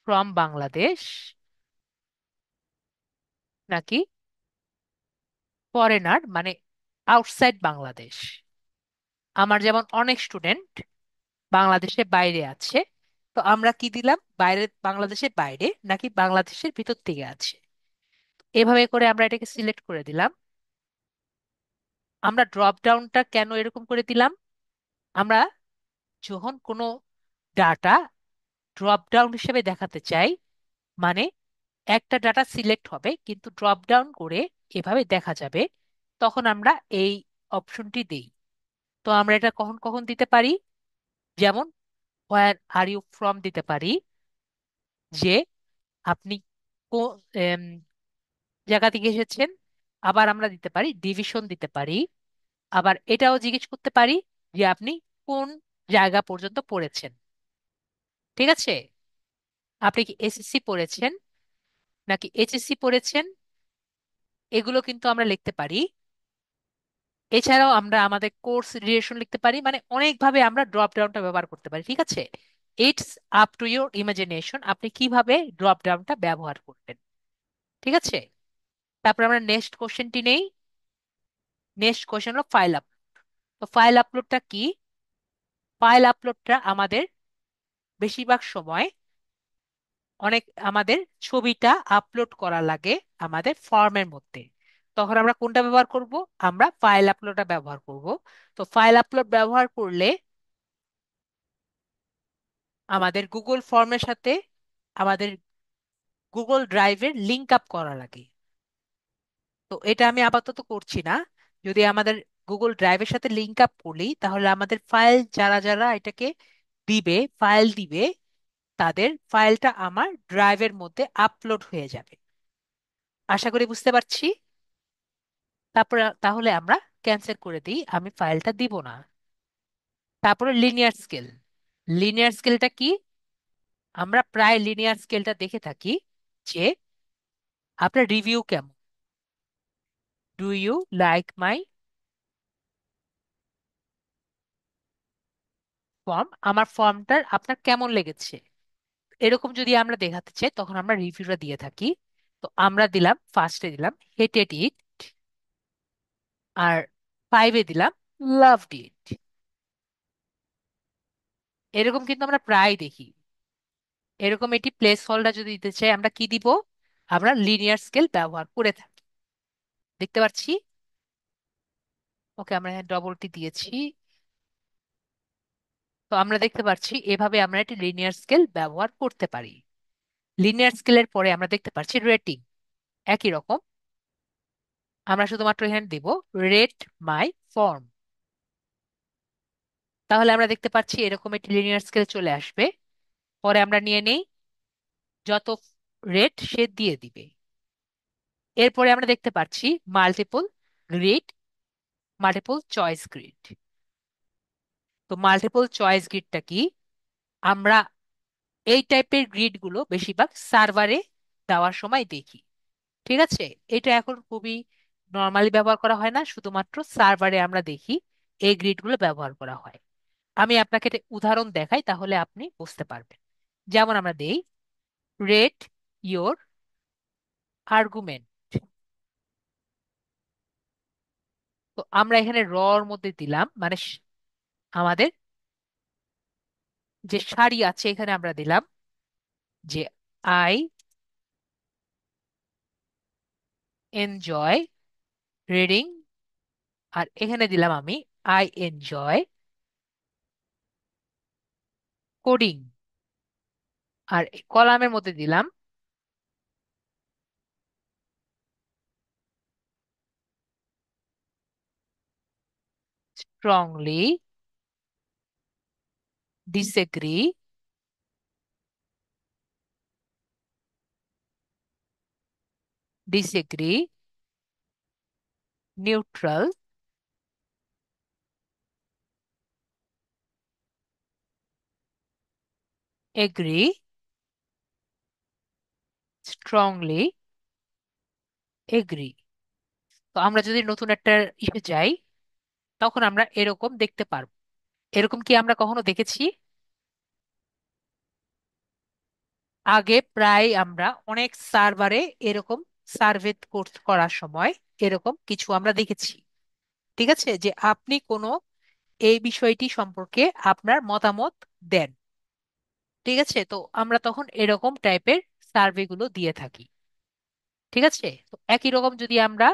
ফ্রম বাংলাদেশ, নাকি ফরেনার মানে আউটসাইড বাংলাদেশ। আমার যেমন অনেক স্টুডেন্ট বাংলাদেশের বাইরে আছে। তো আমরা কি দিলাম, বাইরে, বাংলাদেশের বাইরে নাকি বাংলাদেশের ভিতর থেকে আছে। এভাবে করে আমরা এটাকে সিলেক্ট করে দিলাম। আমরা ড্রপ ডাউনটা কেন এরকম করে দিলাম? আমরা যখন কোনো ডাটা ড্রপ ডাউন হিসেবে দেখাতে চাই, মানে একটা ডাটা সিলেক্ট হবে কিন্তু ড্রপ ডাউন করে এভাবে দেখা যাবে, তখন আমরা এই অপশনটি দেই। তো আমরা এটা কখন কখন দিতে পারি? যেমন হোয়ার আর ইউ ফ্রম দিতে পারি, যে আপনি কোন জায়গা থেকে এসেছেন। আবার আমরা দিতে পারি ডিভিশন দিতে পারি। আবার এটাও জিজ্ঞেস করতে পারি যে আপনি কোন জায়গা পর্যন্ত পড়েছেন। ঠিক আছে, আপনি কি এসএসসি পড়েছেন নাকি এইচএসসি পড়েছেন, এগুলো কিন্তু আমরা লিখতে পারি। এছাড়াও আমরা আমাদের কোর্স রিলেশন লিখতে পারি, মানে অনেকভাবে আমরা ড্রপ ডাউনটা ব্যবহার করতে পারি। ঠিক আছে, it's up to your imagination, আপনি কিভাবে ড্রপ ডাউনটা ব্যবহার করবেন। ঠিক আছে, তারপর আমরা নেক্সট কোশ্চেনটি নেই। নেক্সট কোশ্চেন হলো ফাইল আপ। তো ফাইল আপলোডটা কি? ফাইল আপলোডটা আমাদের বেশিরভাগ সময় অনেক আমাদের ছবিটা আপলোড করা লাগে আমাদের ফর্মের মধ্যে। তখন আমরা কোনটা ব্যবহার করব? আমরা ফাইল আপলোডটা ব্যবহার করব। তো ফাইল আপলোড ব্যবহার করলে আমাদের গুগল ফর্মের সাথে আমাদের গুগল ড্রাইভের লিংক আপ করা লাগে। তো এটা আমি আপাতত করছি না। যদি আমাদের গুগল ড্রাইভের সাথে লিংক আপ করি, তাহলে আমাদের ফাইল যারা যারা এটাকে দিবে, ফাইল দিবে, তাদের ফাইলটা আমার ড্রাইভের মধ্যে আপলোড হয়ে যাবে। আশা করি বুঝতে পারছি। তারপর তাহলে আমরা ক্যান্সেল করে দিই, আমি ফাইলটা দিব না। তারপরে লিনিয়ার স্কেল। লিনিয়ার স্কেলটা কি? আমরা প্রায় লিনিয়ার স্কেলটা দেখে থাকি যে আপনার রিভিউ কেমন। Do you like my form? আমার ফর্মটার আপনার কেমন লেগেছে, এরকম যদি আমরা দেখাতে চাই তখন আমরা রিভিউটা দিয়ে থাকি। তো আমরা দিলাম, ফার্স্টে দিলাম হেটেড ইট, আর ফাইভে দিলাম লাভড ইট। এরকম কিন্তু আমরা প্রায় দেখি। এরকম এটি প্লেস হোল্ডার যদি দিতে চাই আমরা কি দিব? আমরা লিনিয়ার স্কেল ব্যবহার করে থাকি। দেখতে পাচ্ছি। ওকে, আমরা ডবলটি দিয়েছি। তো আমরা দেখতে পাচ্ছি এভাবে আমরা একটি লিনিয়ার স্কেল ব্যবহার করতে পারি। লিনিয়ার স্কেলের পরে আমরা দেখতে পাচ্ছি রেটিং। একই রকম আমরা শুধুমাত্র এখানে দিব রেট মাই ফর্ম। তাহলে আমরা দেখতে পাচ্ছি এরকম একটি লিনিয়ার স্কেল চলে আসবে। পরে আমরা নিয়ে নেই, যত রেট সে দিয়ে দিবে। এরপরে আমরা দেখতে পাচ্ছি multiple grid, multiple choice grid. তো মাল্টিপল চয়েস গ্রিডটা কি? আমরা এই টাইপের গ্রিড গুলো বেশিরভাগ সার্ভারে দেওয়ার সময় দেখি। ঠিক আছে, এটা এখন খুবই নর্মালি ব্যবহার করা হয় না, শুধুমাত্র সার্ভারে আমরা দেখি এই গ্রিড গুলো ব্যবহার করা হয়। আমি আপনাকে একটা উদাহরণ দেখাই, তাহলে আপনি বুঝতে পারবেন। যেমন আমরা দেই রেট ইয়োর আর্গুমেন্ট। তো আমরা এখানে এর মধ্যে দিলাম, মানে আমাদের যে সারি আছে এখানে আমরা দিলাম যে আই এনজয় রিডিং, আর এখানে দিলাম আমি আই এনজয় কোডিং। আর কলামের মধ্যে দিলাম strongly disagree, disagree, neutral, agree, strongly agree. তো আমরা যদি নতুন একটা ইসে যাই, তখন আমরা এরকম দেখতে পারবো। এরকম কি আমরা কখনো দেখেছি? আগে প্রায় আমরা অনেক সার্ভারে এরকম সার্ভে করার সময় এরকম কিছু আমরা দেখেছি। ঠিক আছে, যে আপনি কোনো এই বিষয়টি সম্পর্কে আপনার মতামত দেন। ঠিক আছে, তো আমরা তখন এরকম টাইপের সার্ভে গুলো দিয়ে থাকি। ঠিক আছে, তো একই রকম যদি আমরা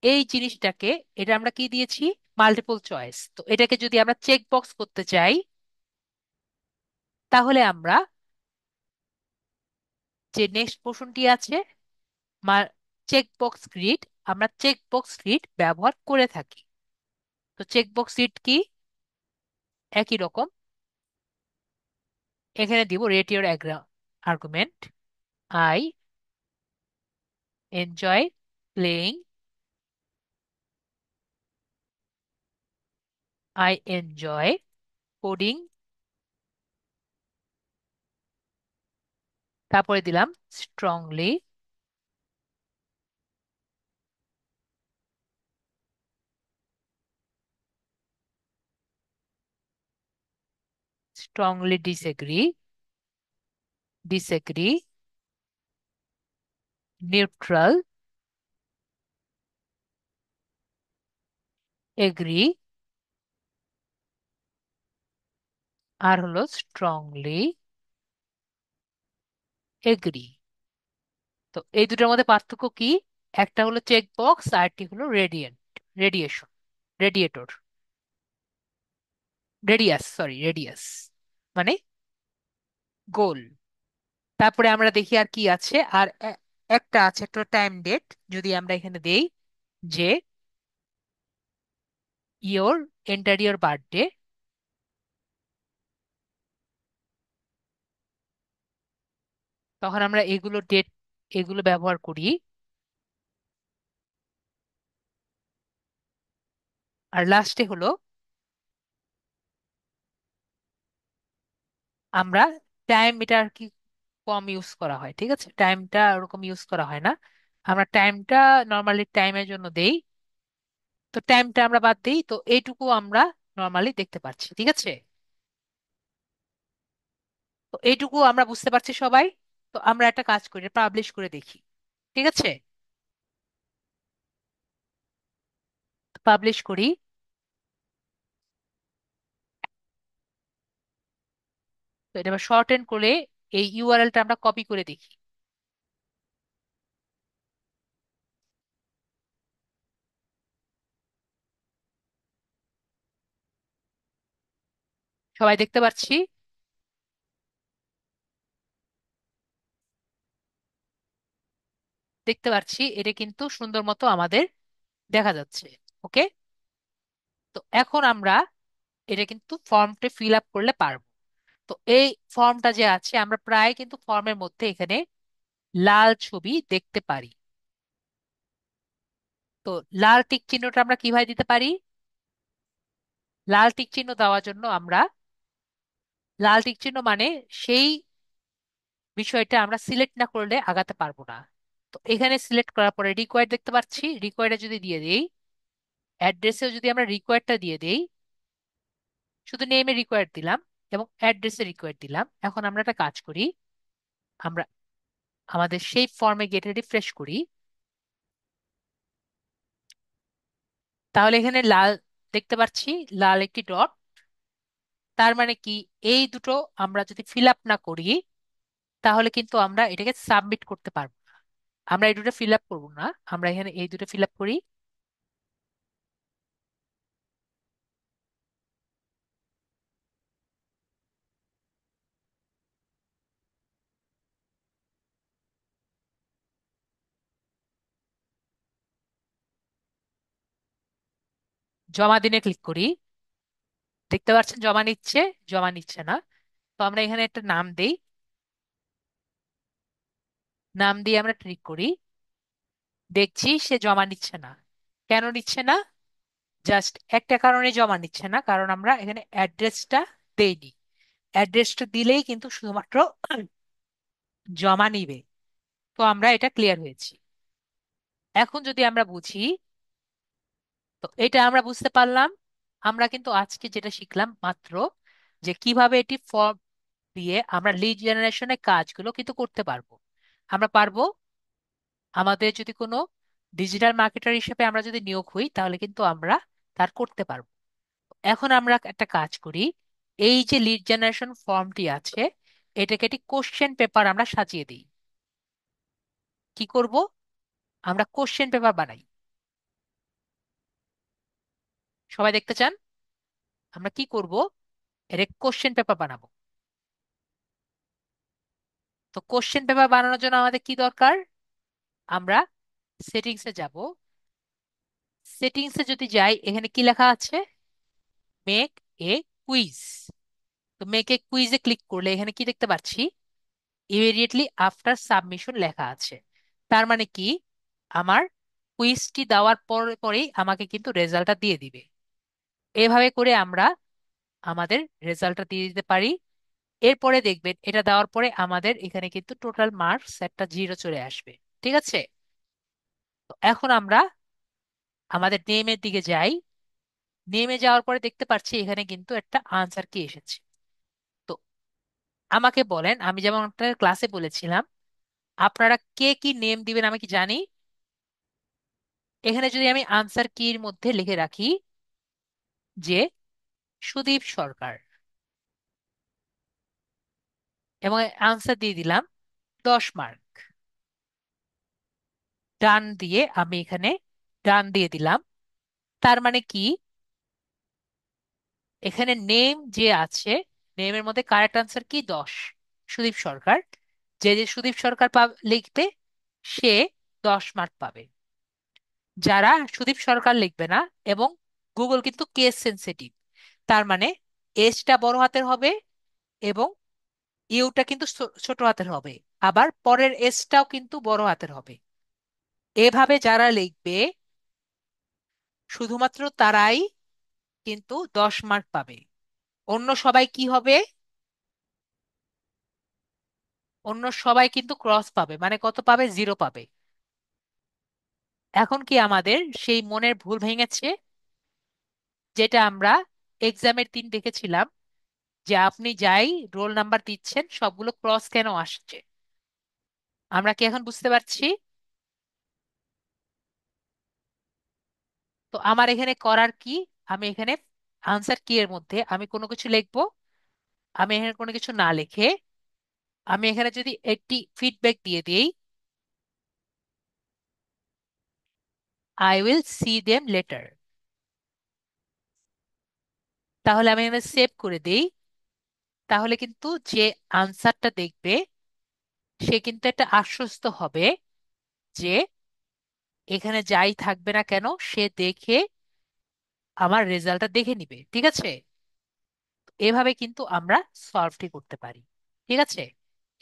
এই জিনিসটাকে, এটা আমরা কি দিয়েছি? Multiple choice. তো এটাকে যদি আমরা চেক বক্স করতে চাই, তাহলে আমরা যে নেক্সট পোর্শনটি আছে চেক বক্স গ্রিড, আমরা চেক বক্স গ্রিড ব্যবহার করে থাকি। তো চেক বক্স গ্রিড কি? একই রকম এখানে দিব rate your argument, I enjoy playing, I enjoy coding, তারপরে দিলাম strongly, strongly disagree, disagree, neutral, agree, আর হলো স্ট্রংলি এগ্রি। তো এই দুটোর মধ্যে পার্থক্য কি? একটা হলো চেক বক্স, আর একটি হলো radiation, radiator, radius, sorry radius মানে গোল। তারপরে আমরা দেখি আর কি আছে, আর একটা আছে একটা টাইম ডেট। যদি আমরা এখানে দেই যে ইয়োর এন্টার ইয়োর বার্থডে, তখন আমরা এগুলো ডেট এগুলো ব্যবহার করি। আর লাস্টে হলো আমরা টাইম, এটা আর কি কম ইউজ করা হয়, ঠিক আছে, টাইমটা ওরকম ইউজ করা হয় না। আমরা টাইমটা নর্মালি টাইমের জন্য দেই, তো টাইমটা আমরা বাদ দিই, তো এইটুকু আমরা নর্মালি দেখতে পাচ্ছি, ঠিক আছে। তো এইটুকু আমরা বুঝতে পারছি সবাই। তো আমরা একটা কাজ করি, পাবলিশ করে দেখি, ঠিক আছে। পাবলিশ করি। তো এটা আবার শর্ট এন্ড করে এই ইউআরএলটা আমরা কপি করে দেখি। সবাই দেখতে পাচ্ছি? দেখতে পাচ্ছি, এটা কিন্তু সুন্দর মতো আমাদের দেখা যাচ্ছে। ওকে। তো এখন আমরা এটা কিন্তু ফর্মটা ফিল আপ করলে পারবো। তো এই ফর্মটা যে আছে, আমরা প্রায় কিন্তু ফর্মের মধ্যে এখানে লাল ছবি দেখতে পারি। তো লাল টিক চিহ্নটা আমরা কিভাবে দিতে পারি? লাল টিক চিহ্ন দেওয়ার জন্য আমরা, লাল টিক চিহ্ন মানে সেই বিষয়টা আমরা সিলেক্ট না করলে আগাতে পারবো না। তো এখানে সিলেক্ট করার পরে রিকোয়ার্ড দেখতে পাচ্ছি, রিকোয়ার্ডে যদি দিয়ে দেই, অ্যাড্রেসেও যদি আমরা রিকোয়ার্ডটা দিয়ে দেই, শুধু নেমে রিকোয়ার্ড দিলাম এবং অ্যাড্রেসে রিকোয়ার্ড দিলাম। এখন আমরা একটা কাজ করি, আমরা আমাদের সেই ফর্মে গেটে রিফ্রেশ করি। তাহলে এখানে লাল দেখতে পাচ্ছি, লাল একটি ডট। তার মানে কি, এই দুটো আমরা যদি ফিল আপ না করি, তাহলে কিন্তু আমরা এটাকে সাবমিট করতে পারবো না। আমরা এই দুটো ফিল আপ করবো না, আমরা এখানে এই দুটো ফিল আপ করি। জমা দিনে ক্লিক করি। দেখতে পাচ্ছেন জমা নিচ্ছে, জমা নিচ্ছে না। তো আমরা এখানে একটা নাম দেই, নাম দিয়ে আমরা ক্লিক করি। দেখছি সে জমা নিচ্ছে না। কেন নিচ্ছে না? জাস্ট একটা কারণে জমা নিচ্ছে না, কারণ আমরা এখানে অ্যাড্রেসটা দেইনি। অ্যাড্রেসটা দিলেই কিন্তু শুধুমাত্র জমা নিবে। তো আমরা এটা ক্লিয়ার হয়েছি। এখন যদি আমরা বুঝি, তো এটা আমরা বুঝতে পারলাম। আমরা কিন্তু আজকে যেটা শিখলাম মাত্র, যে কিভাবে এটি ফর্ম দিয়ে আমরা লিড জেনারেশনের কাজগুলো কিন্তু করতে পারবো। আমরা পারবো, আমাদের যদি কোনো ডিজিটাল মার্কেটার হিসেবে আমরা যদি নিয়োগ হই, তাহলে কিন্তু আমরা তার করতে পারবো। এখন আমরা একটা কাজ করি, এই যে লিড জেনারেশন ফর্মটি আছে, এটাকে একটি কোশ্চেন পেপার আমরা সাজিয়ে দিই। কি করব? আমরা কোশ্চেন পেপার বানাই। সবাই দেখতে চান? আমরা কি করব? এর কোশ্চেন পেপার বানাবো। তো কোশ্চেন পেপার বানানোর জন্য আমাদের কি দরকার? আমরা সেটিংসে যাব। সেটিংসে যদি যাই, এখানে কি লেখা আছে? Make a quiz. তো মেক এ কুইজে ক্লিক করলে এখানে কি দেখতে পাচ্ছি? ইমিডিয়েটলি আফটার সাবমিশন লেখা আছে। তার মানে কি, আমার কুইজটি দেওয়ার পরে পরেই আমাকে কিন্তু রেজাল্টটা দিয়ে দিবে। এভাবে করে আমরা আমাদের রেজাল্টটা দিয়ে দিতে পারি। এরপরে দেখবেন এটা দেওয়ার পরে আমাদের এখানে কিন্তু টোটাল মার্কস একটা 0 চলে আসবে, ঠিক আছে। তো এখন আমরা আমাদের নেমের দিকে যাই। নেমে যাওয়ার পরে দেখতে পাচ্ছি এখানে কিন্তু একটা আনসার কি এসেছে। আমাকে বলেন, আমি যেমন একটা ক্লাসে বলেছিলাম, আপনারা কে কি নেম দিবেন আমি কি জানি। এখানে যদি আমি আনসার কির মধ্যে লিখে রাখি যে সুদীপ সরকার, এবং আনসার দিয়ে দিলাম 10 মার্ক, ডান দিয়ে আমি এখানে ডান দিয়ে দিলাম। তার মানে কি, এখানে নেম যে আছে, নেমের মধ্যে কারেক্ট আনসার কি 10, সুদীপ সরকার। যে যে সুদীপ সরকার লিখবে সে 10 মার্ক পাবে। যারা সুদীপ সরকার লিখবে না, এবং গুগল কিন্তু কেস সেনসিটিভ, তার মানে এসটা বড় হাতের হবে এবং ইউটা কিন্তু ছোট হাতের হবে, আবার পরের এসটাও কিন্তু বড় হাতের হবে। এভাবে যারা লিখবে শুধুমাত্র তারাই কিন্তু 10 মার্ক পাবে। অন্য সবাই কি হবে? অন্য সবাই কিন্তু ক্রস পাবে, মানে কত পাবে? 0 পাবে। এখন কি আমাদের সেই মনের ভুল ভেঙেছে, যেটা আমরা এক্সামের দিন দেখেছিলাম, যে আপনি যাই রোল নাম্বার দিচ্ছেন সবগুলো ক্রস কেন আসছে? আমরা কি এখন বুঝতে পারছি? তো আমার এখানে করার কি, আমি এখানে আনসার কি এর মধ্যে আমি কোনো কিছু লিখবো। আমি এখানে কোনো কিছু না লিখে আমি এখানে যদি একটি ফিডব্যাক দিয়ে দিই, I will see them letter, তাহলে আমি এখানে সেভ করে দিই। তাহলে কিন্তু যে আনসারটা দেখবে সে কিন্তু একটা আশ্বস্ত হবে যে এখানে যাই থাকবে না কেন সে দেখে আমার রেজাল্টটা দেখে নিবে। ঠিক আছে? এভাবে কিন্তু আমরা সলভটি করতে পারি। ঠিক আছে?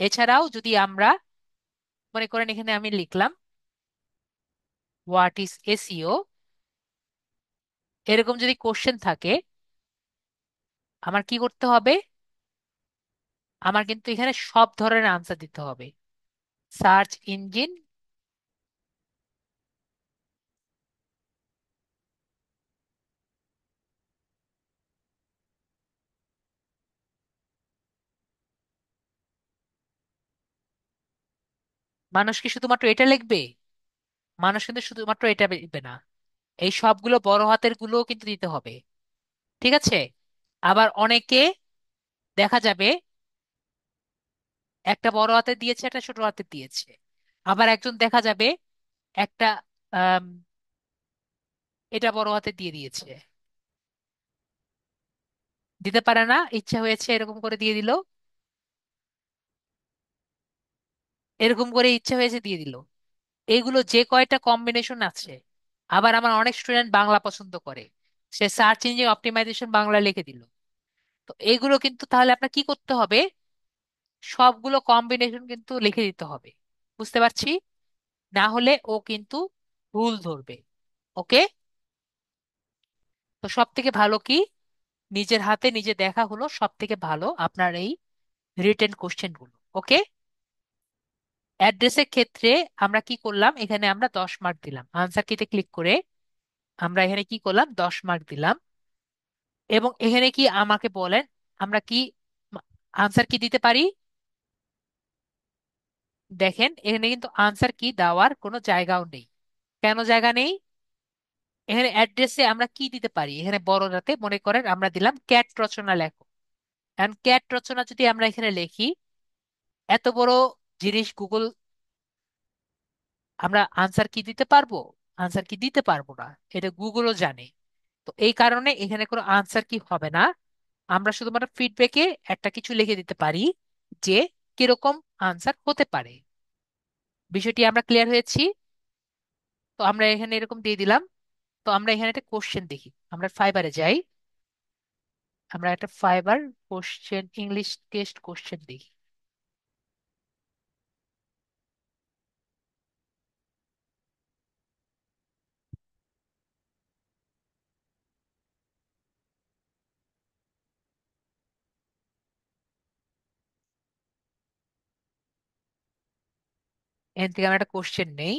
এছাড়াও যদি আমরা মনে করেন, এখানে আমি লিখলাম হোয়াট ইজ এসইও, এরকম যদি কোশ্চেন থাকে, আমার কি করতে হবে? আমার কিন্তু এখানে সব ধরনের আনসার দিতে হবে। সার্চ ইঞ্জিন, মানুষ কি শুধুমাত্র এটা লিখবে? মানুষ কিন্তু শুধুমাত্র এটা লিখবে না, এই সবগুলো বড় হাতের গুলোও কিন্তু দিতে হবে। ঠিক আছে? আবার অনেকে দেখা যাবে একটা বড় হাতে দিয়েছে, একটা ছোট হাতে দিয়েছে। আবার একজন দেখা যাবে একটা আম, এটা বড় হাতে দিয়ে দিয়েছে, দিতে পারে না, ইচ্ছা হয়েছে এরকম করে দিয়ে দিল, এরকম করে ইচ্ছা হয়েছে দিয়ে দিল। এইগুলো যে কয়টা কম্বিনেশন আছে। আবার আমার অনেক স্টুডেন্ট বাংলা পছন্দ করে, সে সার্চ ইঞ্জিন অপটিমাইজেশন বাংলা লিখে দিল। তো এইগুলো কিন্তু তাহলে আপনার কি করতে হবে? সবগুলো কম্বিনেশন কিন্তু লিখে দিতে হবে। বুঝতে পারছি? না হলে ও কিন্তু ভুল ধরবে। ওকে? তো সব থেকে ভালো কি, নিজের হাতে নিজে দেখা হলো সব থেকে ভালো আপনার এই রিটেন কোশ্চেন গুলো। ওকে? অ্যাড্রেসের ক্ষেত্রে আমরা কি করলাম, এখানে আমরা 10 মার্ক দিলাম, আনসার কিতে ক্লিক করে আমরা এখানে কি করলাম, 10 মার্ক দিলাম। এবং এখানে কি আমাকে বলেন, আমরা কি আনসার কি দিতে পারি? দেখেন এখানে কিন্তু আনসার কি দেওয়ার কোনো জায়গাও নেই। কেন জায়গা নেই? এখানে অ্যাড্রেসে আমরা কি দিতে পারি, এখানে বড় হাতে মনে করেন আমরা দিলাম ক্যাট রচনা লেখো। এখন ক্যাট রচনা যদি আমরা এখানে লিখি, এত বড় জিনিস গুগল, আমরা আনসার কি দিতে পারবো? আনসার কি দিতে পারবো না, এটা গুগলও জানে। তো এই কারণে এখানে কোনো আনসার কি হবে না। আমরা শুধুমাত্র ফিডব্যাকে একটা কিছু লিখে দিতে পারি যে কিরকম আনসার হতে পারে। বিষয়টি আমরা ক্লিয়ার হয়েছি? তো আমরা এখানে এরকম দিয়ে দিলাম। তো আমরা এখানে একটা কোশ্চেন দেখি, আমরা ফাইবারে যাই, আমরা একটা fibre question English test question দেখি। এখান থেকে আমরা একটা কোশ্চেন নেই।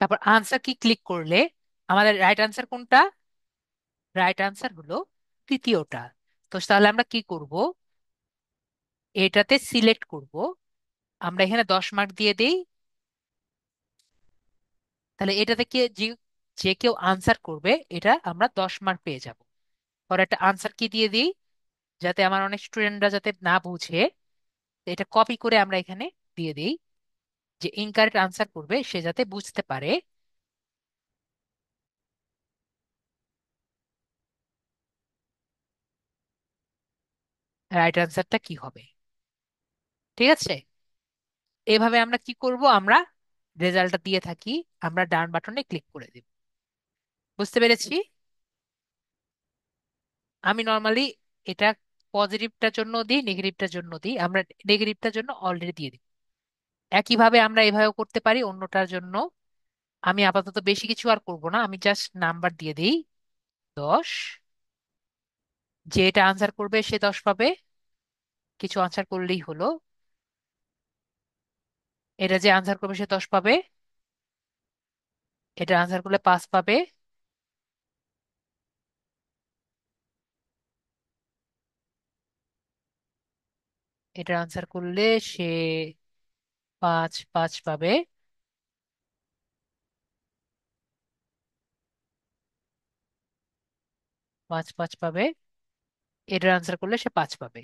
তারপর আনসার কি ক্লিক করলে আমাদের রাইট আনসার কোনটা? রাইট আনসার হলো তৃতীয়টা। তো তাহলে আমরা কি করব? এটাতে সিলেক্ট করব। আমরা এখানে 10 মার্ক দিয়ে দেই। তাহলে এটাতে কি যে যে কেউ আনসার করবে এটা আমরা 10 মার্ক পেয়ে যাব। পরে একটা আনসার কি দিয়ে দিই, যাতে আমার অনেক স্টুডেন্টরা যাতে না বুঝে, তো এটা কপি করে আমরা এখানে দিয়ে দিই। যে ইনকারেক্ট আনসার করবে সে যাতে বুঝতে পারে রাইট আনসারটা কি হবে। ঠিক আছে? এভাবে আমরা কি করব, আমরা রেজাল্টটা দিয়ে থাকি, আমরা ডান বাটনে ক্লিক করে দিব। বুঝতে পেরেছি? আমি নর্মালি এটা পজিটিভটার জন্য দিই, নেগেটিভটার জন্য দিই। আমরা নেগেটিভটার জন্য অলরেডি দিয়ে দিই। একইভাবে আমরা এভাবেও করতে পারি অন্যটার জন্য। আমি আপাতত বেশি কিছু আর করব না, আমি জাস্ট নাম্বার দিয়ে দিই 10। যে এটা আনসার করবে সে 10 পাবে, কিছু আনসার করলেই হলো। এটা যে আনসার করবে সে 10 পাবে, এটা আনসার করলে 5 পাবে। এটা আনসার করলে সে 5 5 পাবে। 5 5 পাবে। এটার আনসার করলে সে 5 পাবে।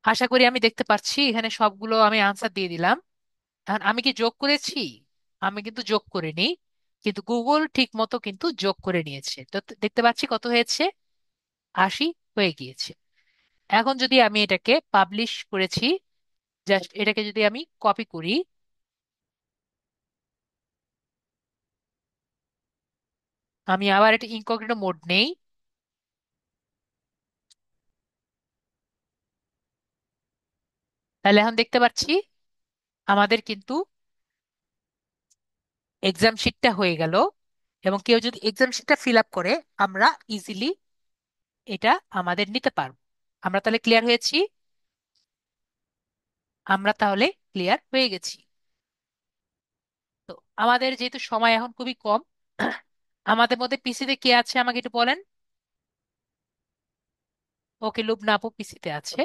আশা করি আমি দেখতে পাচ্ছি এখানে সবগুলো আমি আনসার দিয়ে দিলাম। এখন আমি কি যোগ করেছি? আমি কিন্তু যোগ করিনি, কিন্তু গুগল ঠিক মতো কিন্তু যোগ করে নিয়েছে। তো দেখতে পাচ্ছি কত হয়েছে, 80 হয়ে গিয়েছে। এখন যদি আমি এটাকে পাবলিশ করেছি, জাস্ট এটাকে যদি আমি কপি করি, আমি আবার এটা ইনকগনিটো মোড নেই, তাহলে এখন দেখতে পাচ্ছি আমাদের কিন্তু এক্সাম শিটটা হয়ে গেল। এবং কেউ যদি এক্সাম শিটটা ফিল আপ করে আমরা ইজিলি এটা আমাদের নিতে পারবো। আমরা তাহলে ক্লিয়ার হয়েছি। আমরা তাহলে ক্লিয়ার হয়ে গেছি। তো আমাদের যেহেতু সময় এখন খুবই কম, আমাদের মধ্যে পিসিতে কে আছে আমাকে একটু বলেন। ওকে, লুবনা আপু পিসিতে আছে।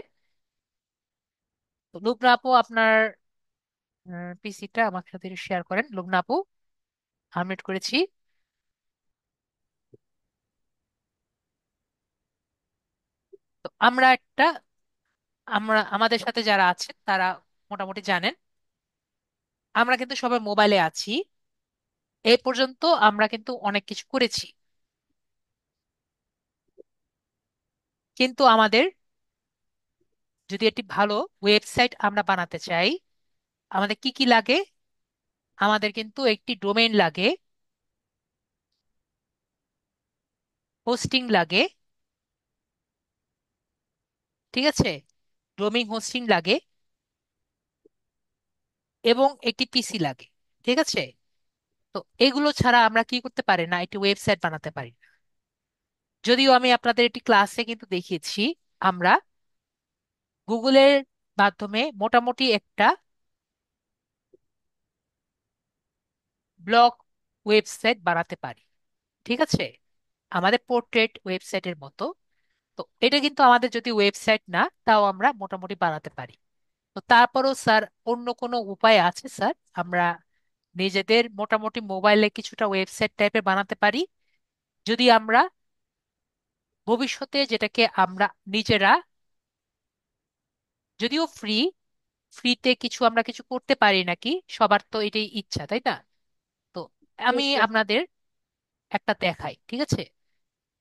তো লুবনা আপু আপনার পিসিটা আমার সাথে শেয়ার করেন। লুবনা আপু, আনমিউট করেছি। তো আমরা আমাদের সাথে যারা আছেন তারা মোটামুটি জানেন আমরা কিন্তু সবাই মোবাইলে আছি। এই পর্যন্ত আমরা কিন্তু অনেক কিছু করেছি, কিন্তু আমাদের যদি একটি ভালো ওয়েবসাইট আমরা বানাতে চাই, আমাদের কি কি লাগে? আমাদের কিন্তু একটি ডোমেইন লাগে, হোস্টিং লাগে। ঠিক আছে? ডোমেইন হোস্টিং লাগে এবং একটি পিসি লাগে। ঠিক আছে? তো এগুলো ছাড়া আমরা কি করতে পারি না, একটি ওয়েবসাইট বানাতে পারি না। যদিও আমি আপনাদের একটি ক্লাসে কিন্তু দেখিয়েছি আমরা গুগলের মাধ্যমে মোটামুটি একটা ব্লগ ওয়েবসাইট বানাতে পারি। ঠিক আছে? আমাদের পোর্ট্রেট ওয়েবসাইটের মতো। তো এটা কিন্তু আমাদের যদি ওয়েবসাইট না, তাও আমরা মোটামুটি বানাতে পারি। তো তারপরও স্যার অন্য কোনো উপায় আছে স্যার? আমরা নিজেদের মোটামুটি মোবাইলে কিছুটা ওয়েবসাইট টাইপের বানাতে পারি, যদি আমরা ভবিষ্যতে যেটাকে আমরা নিজেরা, যদিও ফ্রিতে কিছু আমরা কিছু করতে পারি নাকি, সবার তো এটাই ইচ্ছা, তাই না? তো আমি নিশ্চয়ই। আপনাদের একটা দেখাই, ঠিক আছে?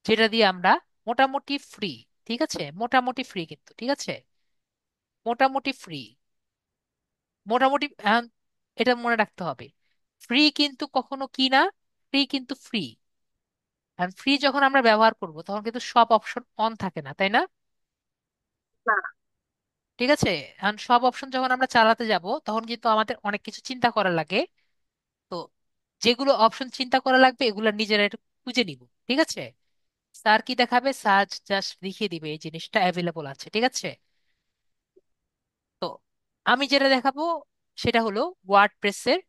যেটা দিয়ে আমরা মোটামুটি ফ্রি, ঠিক আছে, মোটামুটি ফ্রি কিন্তু, ঠিক আছে, মোটামুটি ফ্রি, মোটামুটি এটা মনে রাখতে হবে। ফ্রি কিন্তু কখনো কি না, ফ্রি কিন্তু ফ্রি। আর ফ্রি যখন আমরা ব্যবহার করব তখন কিন্তু সব অপশন অন থাকে না, তাই না? না। ঠিক আছে? এখন সব অপশন যখন আমরা চালাতে যাব তখন কিন্তু আমাদের অনেক কিছু চিন্তা করা লাগে। তো যেগুলো অপশন চিন্তা করা লাগবে এগুলো নিজেরা একটু খুঁজে নিব। ঠিক আছে? স্যার কি দেখাবে, স্যার জাস্ট দেখিয়ে দিবে এই জিনিসটা অ্যাভেলেবল আছে। ঠিক আছে? তো আমি যেটা দেখাবো সেটা হলো ওয়ার্ডপ্রেসের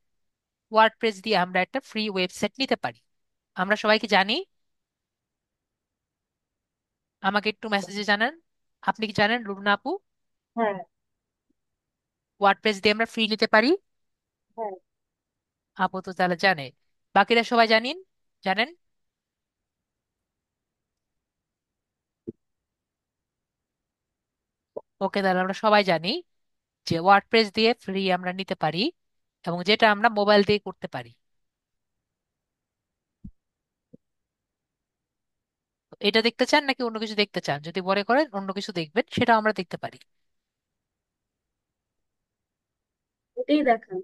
ওয়ার্ডপ্রেস দিয়ে আমরা একটা ফ্রি ওয়েবসাইট নিতে পারি। আমরা সবাই কি জানি? আমাকে একটু মেসেজে জানান। আপনি কি জানেন রুবনা আপু? হ্যাঁ। ওয়ার্ডপ্রেস দিয়ে আমরা ফ্রি নিতে পারি। হ্যাঁ। আপু তো তাহলে জানে। বাকিরা সবাই জানেন? জানেন? ওকে, তাহলে আমরা সবাই জানি যে ওয়ার্ডপ্রেস দিয়ে ফ্রি আমরা নিতে পারি, এবং যেটা আমরা মোবাইল দিয়ে করতে পারি। তো এটা দেখতে চান নাকি অন্য কিছু দেখতে চান? যদি মনে করেন অন্য কিছু দেখবেন, সেটা আমরা দেখতে পারি। এটাই দেখান।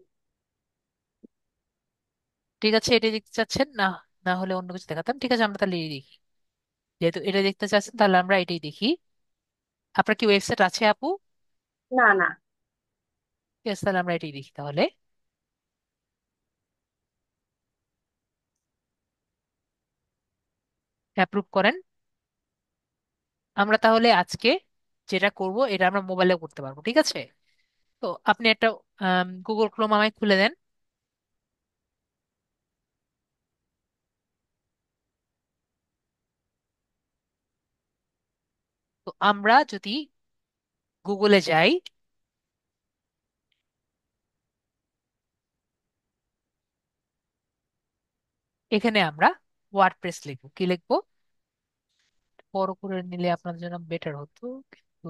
ঠিক আছে, এটা দেখতে চাচ্ছেন না? না হলে অন্য কিছু দেখাতাম। ঠিক আছে, আমরা তাহলে এই দেখি। যেহেতু এটা দেখতে চাচ্ছেন, তাহলে আমরা এটাই দেখি। আপনার কি ওয়েবসাইট আছে আপু? না, না। ঠিক আছে, তাহলে আমরা এটাই দেখি তাহলে। অ্যাপ্রুভ করেন। আমরা তাহলে আজকে যেটা করব এটা আমরা মোবাইলে করতে পারবো, ঠিক আছে? তো আপনি একটা গুগল ক্রোম আমায় খুলে দেন। তো আমরা যদি গুগলে যাই, এখানে আমরা ওয়ার্ডপ্রেস লিখবো। কি লিখবো? বড় করে নিলে আপনার জন্য বেটার হতো, কিন্তু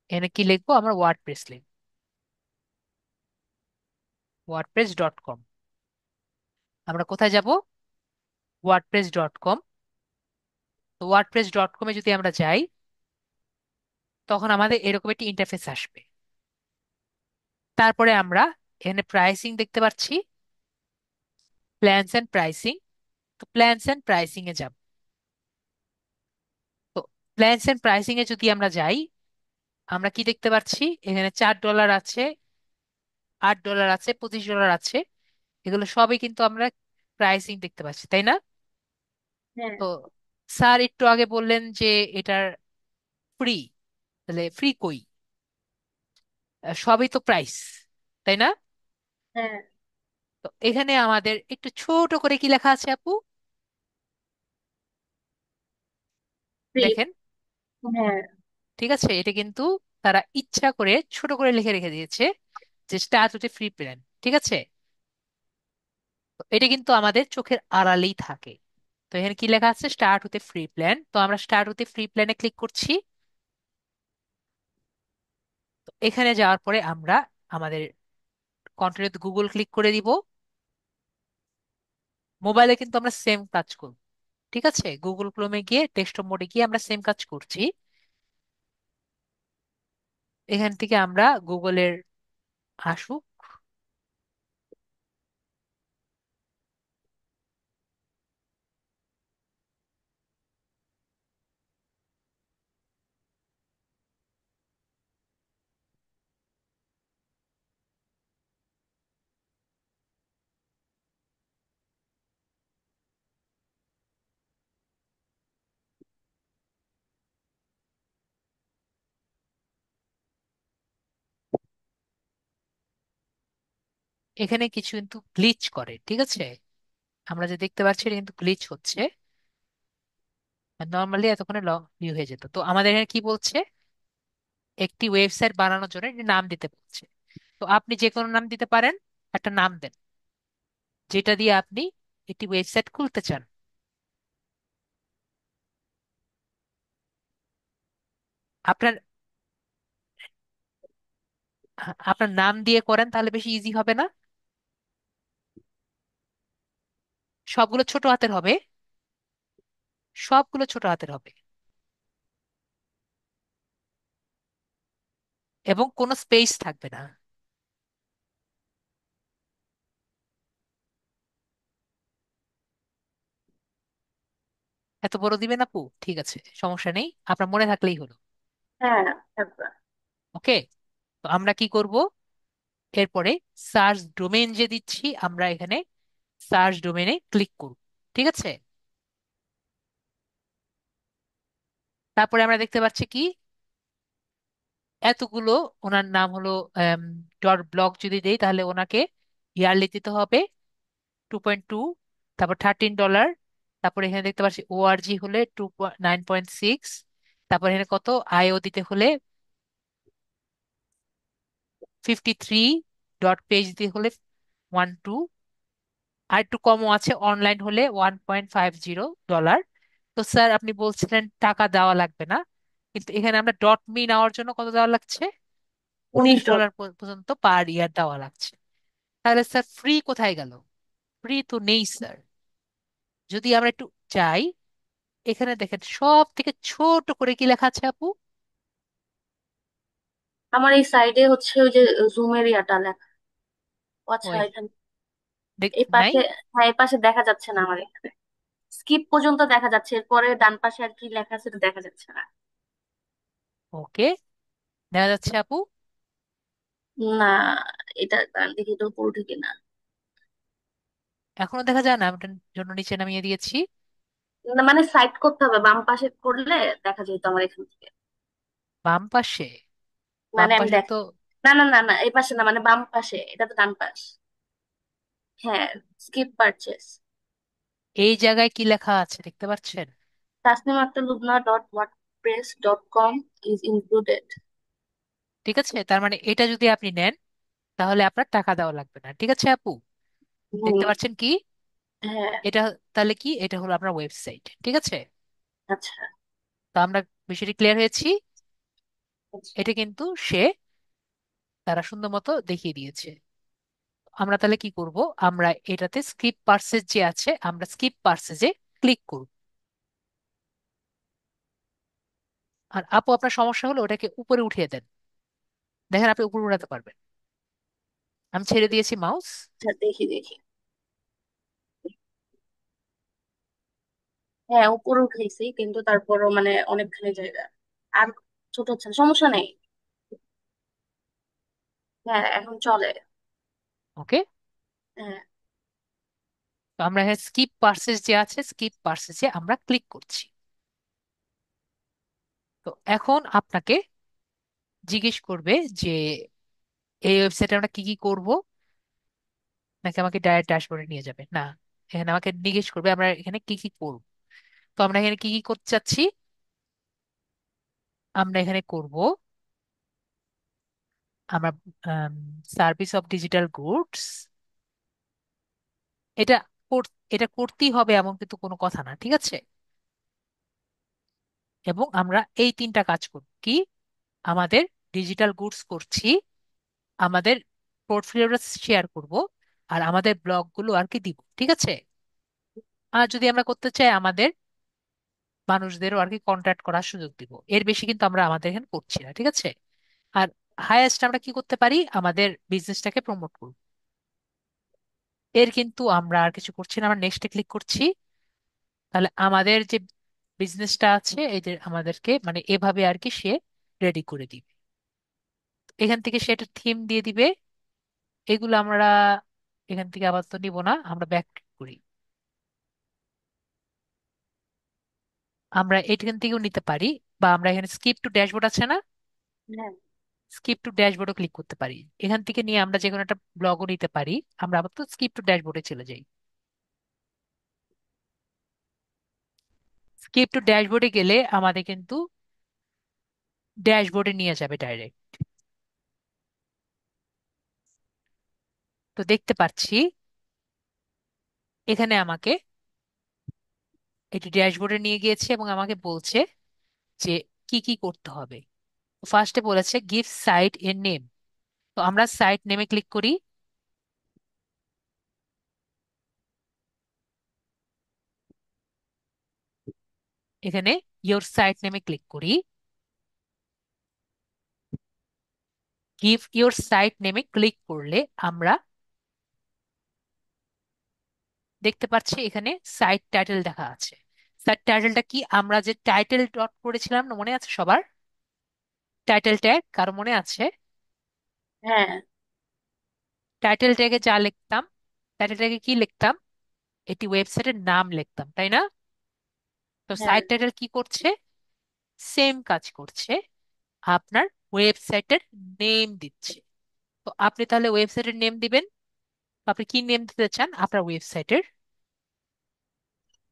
এখানে কি লিখবো? আমরা ওয়ার্ডপ্রেস লিখবো। wordpress.com। আমরা কোথায় যাব? wordpress.com। তো wordpress.com এ যদি আমরা যাই, তখন আমাদের এরকম একটি ইন্টারফেস আসবে। তারপরে আমরা এখানে প্রাইসিং দেখতে পাচ্ছি, প্ল্যানস এন্ড প্রাইসিং। তো প্ল্যানস এন্ড প্রাইসিং এ যাব। তো প্ল্যানস এন্ড প্রাইসিং এ যদি আমরা যাই, আমরা কি দেখতে পাচ্ছি? এখানে $4 আছে, $8 আছে, $25 আছে। এগুলো সবই কিন্তু আমরা প্রাইসিং দেখতে পাচ্ছি, তাই না? হ্যাঁ। তো স্যার একটু আগে বললেন যে এটার ফ্রি, তাহলে ফ্রি কই? সবই তো প্রাইস, তাই না? হ্যাঁ। তো এখানে আমাদের একটু ছোট করে কি লেখা আছে আপু? ফ্রি। দেখেন। হ্যাঁ। ঠিক আছে, এটা কিন্তু তারা ইচ্ছা করে ছোট করে লিখে রেখে দিয়েছে যে স্টার্ট উইথ ফ্রি প্ল্যান। ঠিক আছে, তো এটা কিন্তু আমাদের চোখের আড়ালেই থাকে। তো এখানে কি লেখা আছে? Start with free plan. তো আমরা স্টার্ট উইথ ফ্রি প্ল্যানে ক্লিক করছি। তো এখানে যাওয়ার পরে আমরা আমাদের কন্টিনিউ গুগল ক্লিক করে দিব। মোবাইলে কিন্তু আমরা সেম কাজ করব। ঠিক আছে, গুগল ক্রোমে গিয়ে ডেস্কটপ মোডে গিয়ে আমরা সেম কাজ করছি। এখান থেকে আমরা গুগলের আসুক, এখানে কিছু কিন্তু গ্লিচ করে। ঠিক আছে, আমরা যে দেখতে পাচ্ছি এটা কিন্তু গ্লিচ হচ্ছে। নর্মালি এতক্ষণে লং ভিউ হয়ে যেত। তো আমাদের এখানে কি বলছে? একটি ওয়েবসাইট বানানোর জন্য একটি নাম দিতে বলছে। তো আপনি যে কোনো নাম দিতে পারেন। একটা নাম দেন যেটা দিয়ে আপনি একটি ওয়েবসাইট খুলতে চান। আপনার আপনার নাম দিয়ে করেন, তাহলে বেশি ইজি হবে না? সবগুলো ছোট হাতের হবে। সবগুলো ছোট হাতের হবে, এবং কোনো স্পেস থাকবে না। এত বড় দিবেন আপু? ঠিক আছে, সমস্যা নেই, আপনার মনে থাকলেই হলো। হ্যাঁ। একবার। ওকে, তো আমরা কি করব এরপরে? সার্চ ডোমেইন যে দিচ্ছি আমরা এখানে, সার্চ ডোমেনে ক্লিক করব। ঠিক আছে, তারপরে আমরা দেখতে পাচ্ছি কি এতগুলো, ওনার নাম হলো ডট ব্লগ যদি দেই তাহলে ওনাকে ইয়ারলি দিতে হবে 2.2, তারপর $13। তারপরে এখানে দেখতে পাচ্ছি ওআরজি হলে 9.6। তারপর এখানে কত আইও দিতে হলে 53, ডট পেজ দিয়ে হলে 12, আর একটু কমও আছে অনলাইন হলে $1.50। তো স্যার আপনি বলছিলেন টাকা দেওয়া লাগবে না, কিন্তু এখানে আমরা ডট মি নেওয়ার জন্য কত দেওয়া লাগছে? উনিশ 19 ডলার। ডলার পর্যন্ত পার ইয়ার দেওয়া লাগছে। তাহলে স্যার ফ্রি কোথায় গেল? ফ্রি তো নেই স্যার। যদি আমরা একটু যাই, এখানে দেখেন সব থেকে ছোট করে কি লেখা আছে আপু? আমার এই সাইডে হচ্ছে ওই যে জুমের ইয়াটা লেখা। ও আচ্ছা, ওই এখানে দেখ এই নাই। পাশে। হ্যাঁ, এই পাশে দেখা যাচ্ছে না আমার এখানে। স্কিপ পর্যন্ত দেখা যাচ্ছে, এরপরে ডান পাশে আর কি লেখা আছে এটা দেখা যাচ্ছে না। ওকে, দেখা যাচ্ছে আপু? না, এটা ডান দিকে তো পুরো ঠিক না। এখনো দেখা যায় না? আমি ওটার জন্য নিচে নামিয়ে দিয়েছি। না, মানে সাইড করতে হবে, বাম পাশে করলে দেখা যেত আমার এখান থেকে। বাম পাশে? বাম মানে আমি পাশে দেখ, তো না না না না, এই পাশে না, মানে বাম পাশে, এটা তো ডান পাশ। হ্যাঁ, স্কিপ পারচেস। এই জায়গায় কি লেখা আছে দেখতে পাচ্ছেন? Tasnim Akter Lubna dot WordPress dot com is included. ঠিক আছে, তার মানে এটা যদি আপনি নেন তাহলে আপনার টাকা দেওয়া লাগবে না। ঠিক আছে আপু, হুম। দেখতে পাচ্ছেন কি? হ্যাঁ। এটা তাহলে কি, এটা হলো আপনার ওয়েবসাইট। ঠিক আছে, আচ্ছা তো আমরা বিষয়টি ক্লিয়ার হয়েছি। আচ্ছা। এটা কিন্তু সে তারা সুন্দর মতো দেখিয়ে দিয়েছে। আমরা তাহলে কি করব? আমরা এটাতে স্কিপ পার্সেস যে আছে, আমরা স্কিপ পার্সেসে ক্লিক করব। আর আপু আপনার সমস্যা হলো ওটাকে উপরে উঠিয়ে দেন। দেখেন আপনি উপরে উঠাতে পারবেন। আমি ছেড়ে দিয়েছি মাউস। আচ্ছা, দেখি দেখি। হ্যাঁ, উপরে উঠেছি কিন্তু তারপরও মানে অনেকখানি জায়গা আর ছোট হচ্ছে না। সমস্যা নেই। হ্যাঁ, এখন চলে। ওকে, হ্যাঁ। তো আমরা এখানে স্কিপ পার্সেস যে আছে, স্কিপ পার্সেসে আমরা ক্লিক করছি। তো এখন আপনাকে জিজ্ঞেস করবে যে এই ওয়েবসাইটে আমরা কি কি করব, নাকি আমাকে ডাইরেক্ট ড্যাশবোর্ডে নিয়ে যাবে? না, এখানে আমাকে জিজ্ঞেস করবে আমরা এখানে কি কি করব। তো আমরা এখানে কি কি করতে চাচ্ছি? আমরা এখানে করব, আমরা সার্ভিস অফ ডিজিটাল গুডস, এটা এটা করতেই হবে এমন কিন্তু কোনো কথা না। ঠিক আছে, এবং আমরা এই তিনটা কাজ করব কি, আমাদের ডিজিটাল গুডস করছি, আমাদের পোর্টফোলিওটা শেয়ার করব, আর আমাদের ব্লগগুলো আর কি দিব। ঠিক আছে, আর যদি আমরা করতে চাই আমাদের মানুষদেরও আর কি কন্ট্যাক্ট করার সুযোগ দিব। এর বেশি কিন্তু আমরা আমাদের এখানে করছি না। ঠিক আছে, আর হায়েস্ট আমরা কি করতে পারি, আমাদের বিজনেসটাকে প্রমোট করব। এর কিন্তু আমরা আর কিছু করছি না, আমরা নেক্সটে ক্লিক করছি। তাহলে আমাদের যে বিজনেসটা আছে এই যে আমাদেরকে মানে এভাবে আর কি সে রেডি করে দিবে। এখান থেকে সে একটা থিম দিয়ে দিবে। এগুলো আমরা এখান থেকে আপাতত নিব না, আমরা ব্যাক করি। আমরা এখান থেকেও নিতে পারি, বা আমরা এখানে স্কিপ টু ড্যাশবোর্ড আছে না, হ্যাঁ। স্কিপ টু ড্যাশবোর্ডও ক্লিক করতে পারি। এখান থেকে নিয়ে আমরা যে কোনো একটা ব্লগও নিতে পারি। আমরা আপাতত স্কিপ টু ড্যাশবোর্ডে চলে যাই। স্কিপ টু ড্যাশবোর্ডে গেলে আমাদের কিন্তু ড্যাশবোর্ডে নিয়ে যাবে ডাইরেক্ট। তো দেখতে পাচ্ছি এখানে আমাকে এটি ড্যাশবোর্ডে নিয়ে গিয়েছে এবং আমাকে বলছে যে কি কি করতে হবে। ফার্স্টে বলেছে গিভ সাইট এর নেম। তো আমরা সাইট নেমে ক্লিক করি। এখানে ইয়োর সাইট নেমে ক্লিক করি। গিভ ইয়োর সাইট নেমে ক্লিক করলে আমরা দেখতে পাচ্ছি এখানে সাইট টাইটেল দেখা আছে। সাইট টাইটেলটা কি, আমরা যে টাইটেল ডট করেছিলাম না, মনে আছে সবার? টাইটেল ট্যাগ কার মনে আছে? হ্যাঁ। টাইটেল ট্যাগে যা লিখতাম, টাইটেল ট্যাগে কি লিখতাম? এটি ওয়েবসাইটের নাম লিখতাম, তাই না? তো হ্যাঁ, সাইট টাইটেল কি করছে? সেম কাজ করছে, আপনার ওয়েবসাইটের নেম দিচ্ছে। তো আপনি তাহলে ওয়েবসাইটের নেম দিবেন। তো আপনি কি নেম দিতে চান আপনার ওয়েবসাইটের?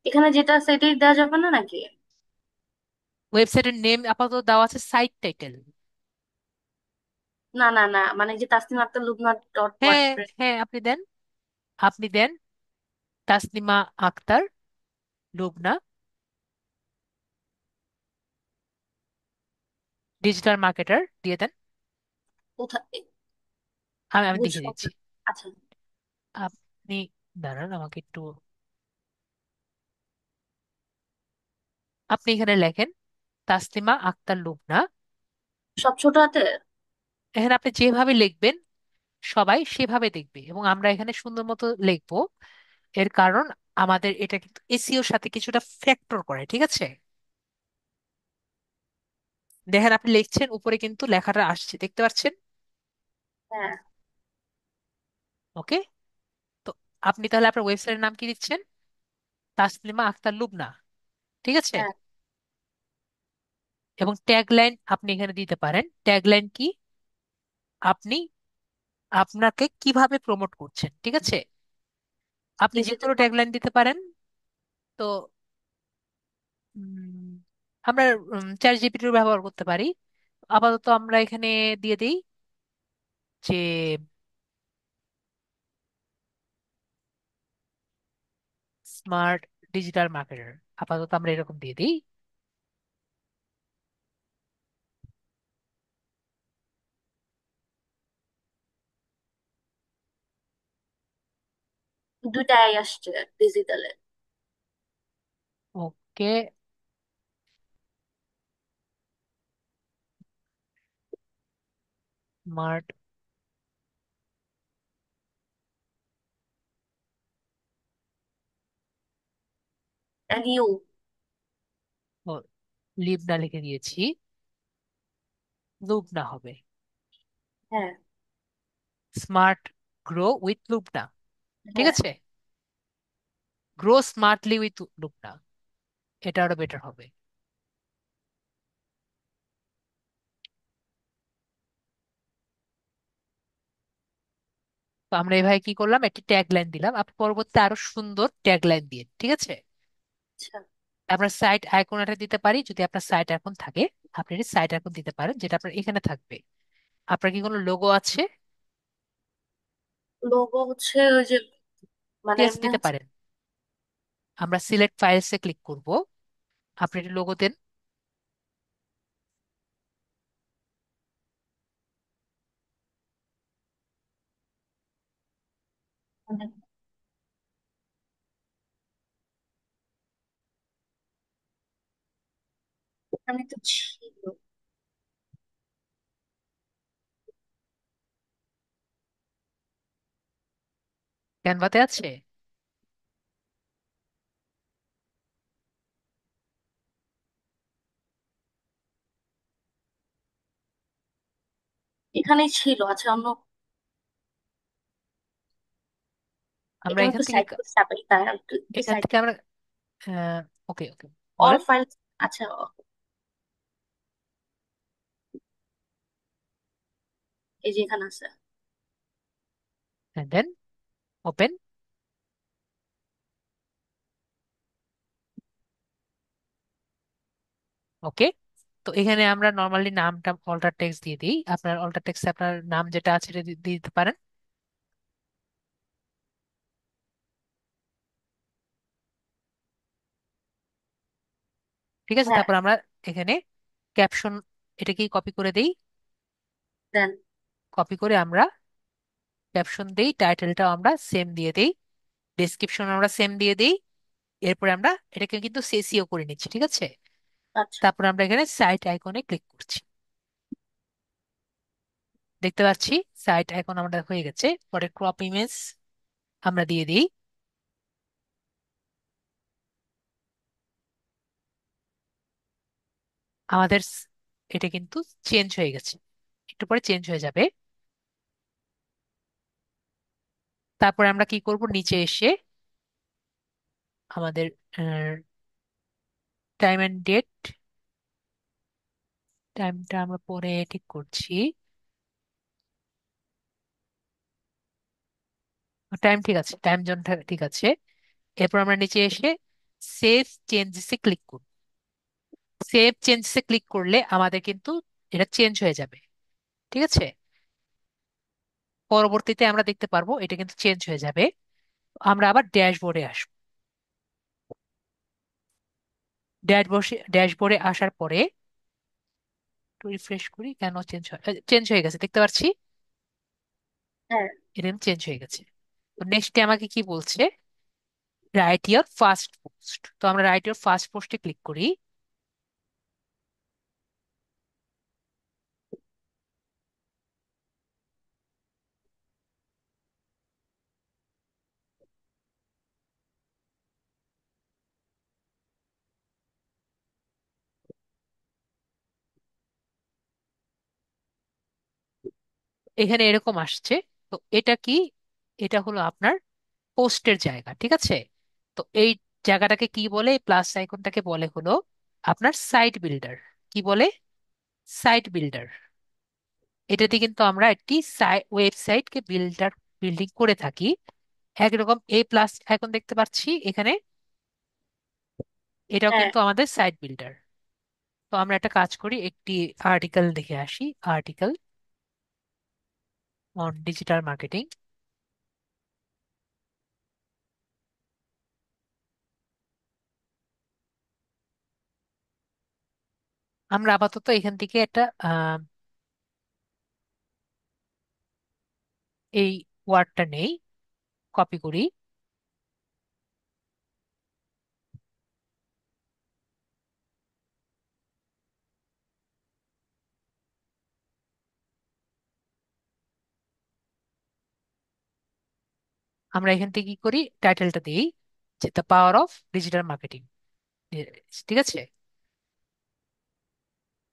এখানে যেটা আছে এটাই দেওয়া যাবে না নাকি? ওয়েবসাইটের নেম আপাতত দেওয়া আছে সাইট টাইটেল। না না না, মানে যে তাসনিম আক্তার লুবনা ডট হ্যাঁ, ওয়ার্ডপ্রেস। হ্যাঁ, আপনি দেন তাসনিমা আক্তার লুবনা ডিজিটাল মার্কেটার দিয়ে দেন। কোথায়? আমি আমি দেখে বুঝলাম দিচ্ছি। না। আচ্ছা। আপনি দাঁড়ান, আমাকে একটু, আপনি এখানে লেখেন তাসলিমা আক্তার লুবনা। সব ছোট হাতে? এখানে আপনি যেভাবে লিখবেন সবাই সেভাবে দেখবে, এবং আমরা এখানে সুন্দর মতো লিখবো। এর কারণ আমাদের এটা কিন্তু এসইওর সাথে কিছুটা ফ্যাক্টর করে, ঠিক আছে? দেখেন আপনি লিখছেন, উপরে কিন্তু লেখাটা আসছে, দেখতে পাচ্ছেন? হ্যাঁ। ওকে। তো আপনি তাহলে আপনার ওয়েবসাইটের নাম কি দিচ্ছেন? তাসলিমা আক্তার লুবনা, ঠিক আছে? হ্যাঁ। এবং ট্যাগলাইন আপনি এখানে দিতে পারেন। ট্যাগলাইন কি? আপনি আপনাকে কিভাবে প্রমোট করছেন, ঠিক আছে? আপনি যে ডিজিটাল। কোনো ট্যাগলাইন দিতে পারেন। তো উম, আমরা চ্যাট জিপিটির ব্যবহার করতে পারি। আপাতত আমরা এখানে দিয়ে দিই যে স্মার্ট ডিজিটাল মার্কেটার। আপাতত আমরা এরকম দিয়ে দিই। দুটাই আসছে ডিজিটালে। ওকে। Smart you. লিবনা লিখে দিয়েছি, লুবনা হবে। হ্যাঁ। স্মার্ট গ্রো উইথ লুবনা, ঠিক হ্যাঁ। আছে? গ্রো স্মার্টলি উইথ লুবনা, এটা আরো বেটার হবে। তো আমরা এভাবে কি করলাম, একটি ট্যাগ লাইন দিলাম। আপনি পরবর্তীতে আরো সুন্দর ট্যাগ লাইন দিয়ে, ঠিক আছে? আচ্ছা। আপনার সাইট আইকন একটা দিতে পারি, যদি আপনার সাইট আইকন থাকে আপনি সাইট আইকন দিতে পারেন, যেটা আপনার এখানে থাকবে। আপনার কি কোনো লোগো আছে? লোগো হচ্ছে ওই যে, মানে টেক্সট এমনি দিতে হচ্ছে। পারেন। আমরা সিলেক্ট ফাইলসে ক্লিক করব, আপনি একটি লোগো দেন। মানে আমি তো ছিল। ক্যানভাতে আছে? এখানেই ছিল, আচ্ছা অন্য। আমরা এখানে এখান তো থেকে সাইড চাপাই, তাই আর একটু একটু এখান সাইড। থেকে আমরা ওকে, ওকে, অল বলেন। ফাইল। আচ্ছা, এই যে এখানে আছে। Then open. ওকে। তো এখানে আমরা নর্মালি নামটা অল্টার টেক্সট দিয়ে দিই। আপনার অল্টার টেক্সটে আপনার নাম যেটা আছে সেটা দিয়ে দিতে পারেন, ঠিক আছে? হ্যাঁ। তারপর আমরা এখানে ক্যাপশন এটাকে কপি করে দেই। দেন। কপি করে আমরা ক্যাপশন দেই, টাইটেলটাও আমরা সেম দিয়ে দেই, ডেসক্রিপশন আমরা সেম দিয়ে দিই। এরপরে আমরা এটাকে কিন্তু সেসিও করে নিচ্ছি, ঠিক আছে? আচ্ছা। তারপর আমরা এখানে সাইট আইকনে ক্লিক করছি। দেখতে পাচ্ছি সাইট আইকন আমাদের হয়ে গেছে। পরে ক্রপ ইমেজ আমরা দিয়ে দিই। আমাদের এটা কিন্তু চেঞ্জ হয়ে গেছে, একটু পরে চেঞ্জ হয়ে যাবে। তারপরে আমরা কি করব, নিচে এসে আমাদের টাইম এন্ড ডেট, টাইমটা আমরা পরে ঠিক করছি। টাইম ঠিক আছে, টাইম জোনটা ঠিক আছে। এরপর আমরা নিচে এসে সেভ চেঞ্জেসে ক্লিক করব। সেভ চেঞ্জেসে ক্লিক করলে আমাদের কিন্তু এটা চেঞ্জ হয়ে যাবে, ঠিক আছে। পরবর্তীতে আমরা দেখতে পারবো এটা কিন্তু চেঞ্জ হয়ে যাবে। আমরা আবার ড্যাশবোর্ডে আসবো। ড্যাশবোর্ডে আসার পরে একটু রিফ্রেশ করি, কেন চেঞ্জ হয়ে গেছে দেখতে পাচ্ছি। হ্যাঁ। এটা চেঞ্জ হয়ে গেছে। তো নেক্সটে আমাকে কি বলছে, রাইট ইওর ফার্স্ট পোস্ট। তো আমরা রাইট ইওর ফার্স্ট পোস্টে ক্লিক করি। এখানে এরকম আসছে। তো এটা কি, এটা হলো আপনার পোস্টের জায়গা, ঠিক আছে। তো এই জায়গাটাকে কি বলে, প্লাস আইকনটাকে বলে হলো আপনার সাইট বিল্ডার। কি বলে? Site builder. এটাতে কিন্তু আমরা একটি ওয়েবসাইটকে বিল্ডিং করে থাকি। একরকম এই প্লাস আইকন দেখতে পাচ্ছি এখানে, এটাও হ্যাঁ, কিন্তু আমাদের সাইট বিল্ডার। তো আমরা একটা কাজ করি, একটি আর্টিকেল দেখে আসি। Article on digital marketing. আমরা আপাতত এখান থেকে একটা এই ওয়ার্ডটা নেই, কপি করি। আমরা এখান থেকে কি করি, টাইটেলটা দিই যে the power of digital marketing, ঠিক আছে।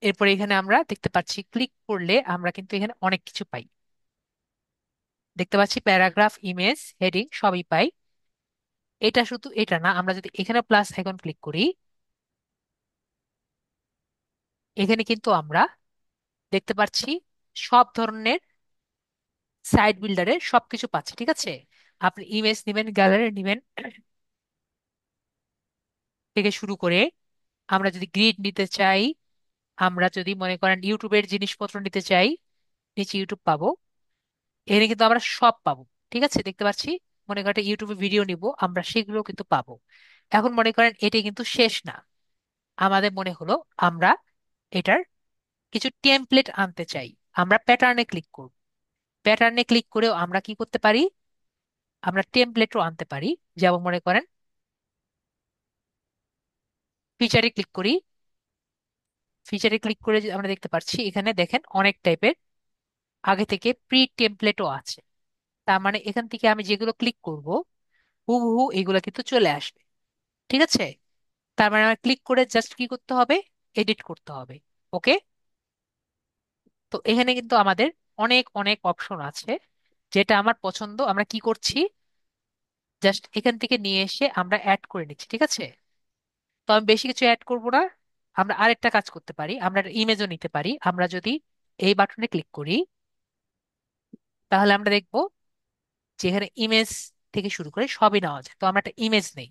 এরপর এখানে আমরা দেখতে পাচ্ছি ক্লিক করলে আমরা কিন্তু এখানে অনেক কিছু পাই। দেখতে পাচ্ছি প্যারাগ্রাফ, ইমেজ, হেডিং সবই পাই। এটা শুধু এটা না, আমরা যদি এখানে প্লাস আইকন ক্লিক করি, এখানে কিন্তু আমরা দেখতে পাচ্ছি সব ধরনের সাইট বিল্ডারের সবকিছু পাচ্ছি, ঠিক আছে। আপনি ইমেজ নেবেন, গ্যালারি নেবেন থেকে শুরু করে, আমরা যদি গ্রিড নিতে চাই, আমরা যদি মনে করেন ইউটিউবের জিনিসপত্র নিতে চাই, নিচে ইউটিউব পাবো। এখানে কিন্তু আমরা সব পাবো, ঠিক আছে। দেখতে পাচ্ছি মনে করেন ইউটিউবে ভিডিও নিব, আমরা সেগুলো কিন্তু পাবো। এখন মনে করেন এটা কিন্তু শেষ না। আমাদের মনে হলো আমরা এটার কিছু টেমপ্লেট আনতে চাই, আমরা প্যাটার্নে ক্লিক করব। প্যাটার্নে ক্লিক করেও আমরা কি করতে পারি, আমরা টেমপ্লেটও আনতে পারি। যেমন মনে করেন ফিচারে ক্লিক করি। ফিচারে ক্লিক করে যে আমরা দেখতে পাচ্ছি এখানে দেখেন অনেক টাইপের আগে থেকে প্রি টেমপ্লেটও আছে। তার মানে এখান থেকে আমি যেগুলো ক্লিক করব হুবহু এগুলো কিন্তু চলে আসবে, ঠিক আছে। তার মানে আমার ক্লিক করে জাস্ট কি করতে হবে, এডিট করতে হবে। ওকে। তো এখানে কিন্তু আমাদের অনেক অনেক অপশন আছে, যেটা আমার পছন্দ আমরা কি করছি, জাস্ট এখান থেকে নিয়ে এসে আমরা অ্যাড করে নিচ্ছি, ঠিক আছে। তো আমি বেশি কিছু অ্যাড করব না। আমরা আরেকটা কাজ করতে পারি, আমরা ইমেজও নিতে পারি। আমরা যদি এই বাটনে ক্লিক করি, তাহলে আমরা দেখব যে এখানে ইমেজ থেকে শুরু করে সবই নেওয়া যায়। তো আমরা একটা ইমেজ নেই।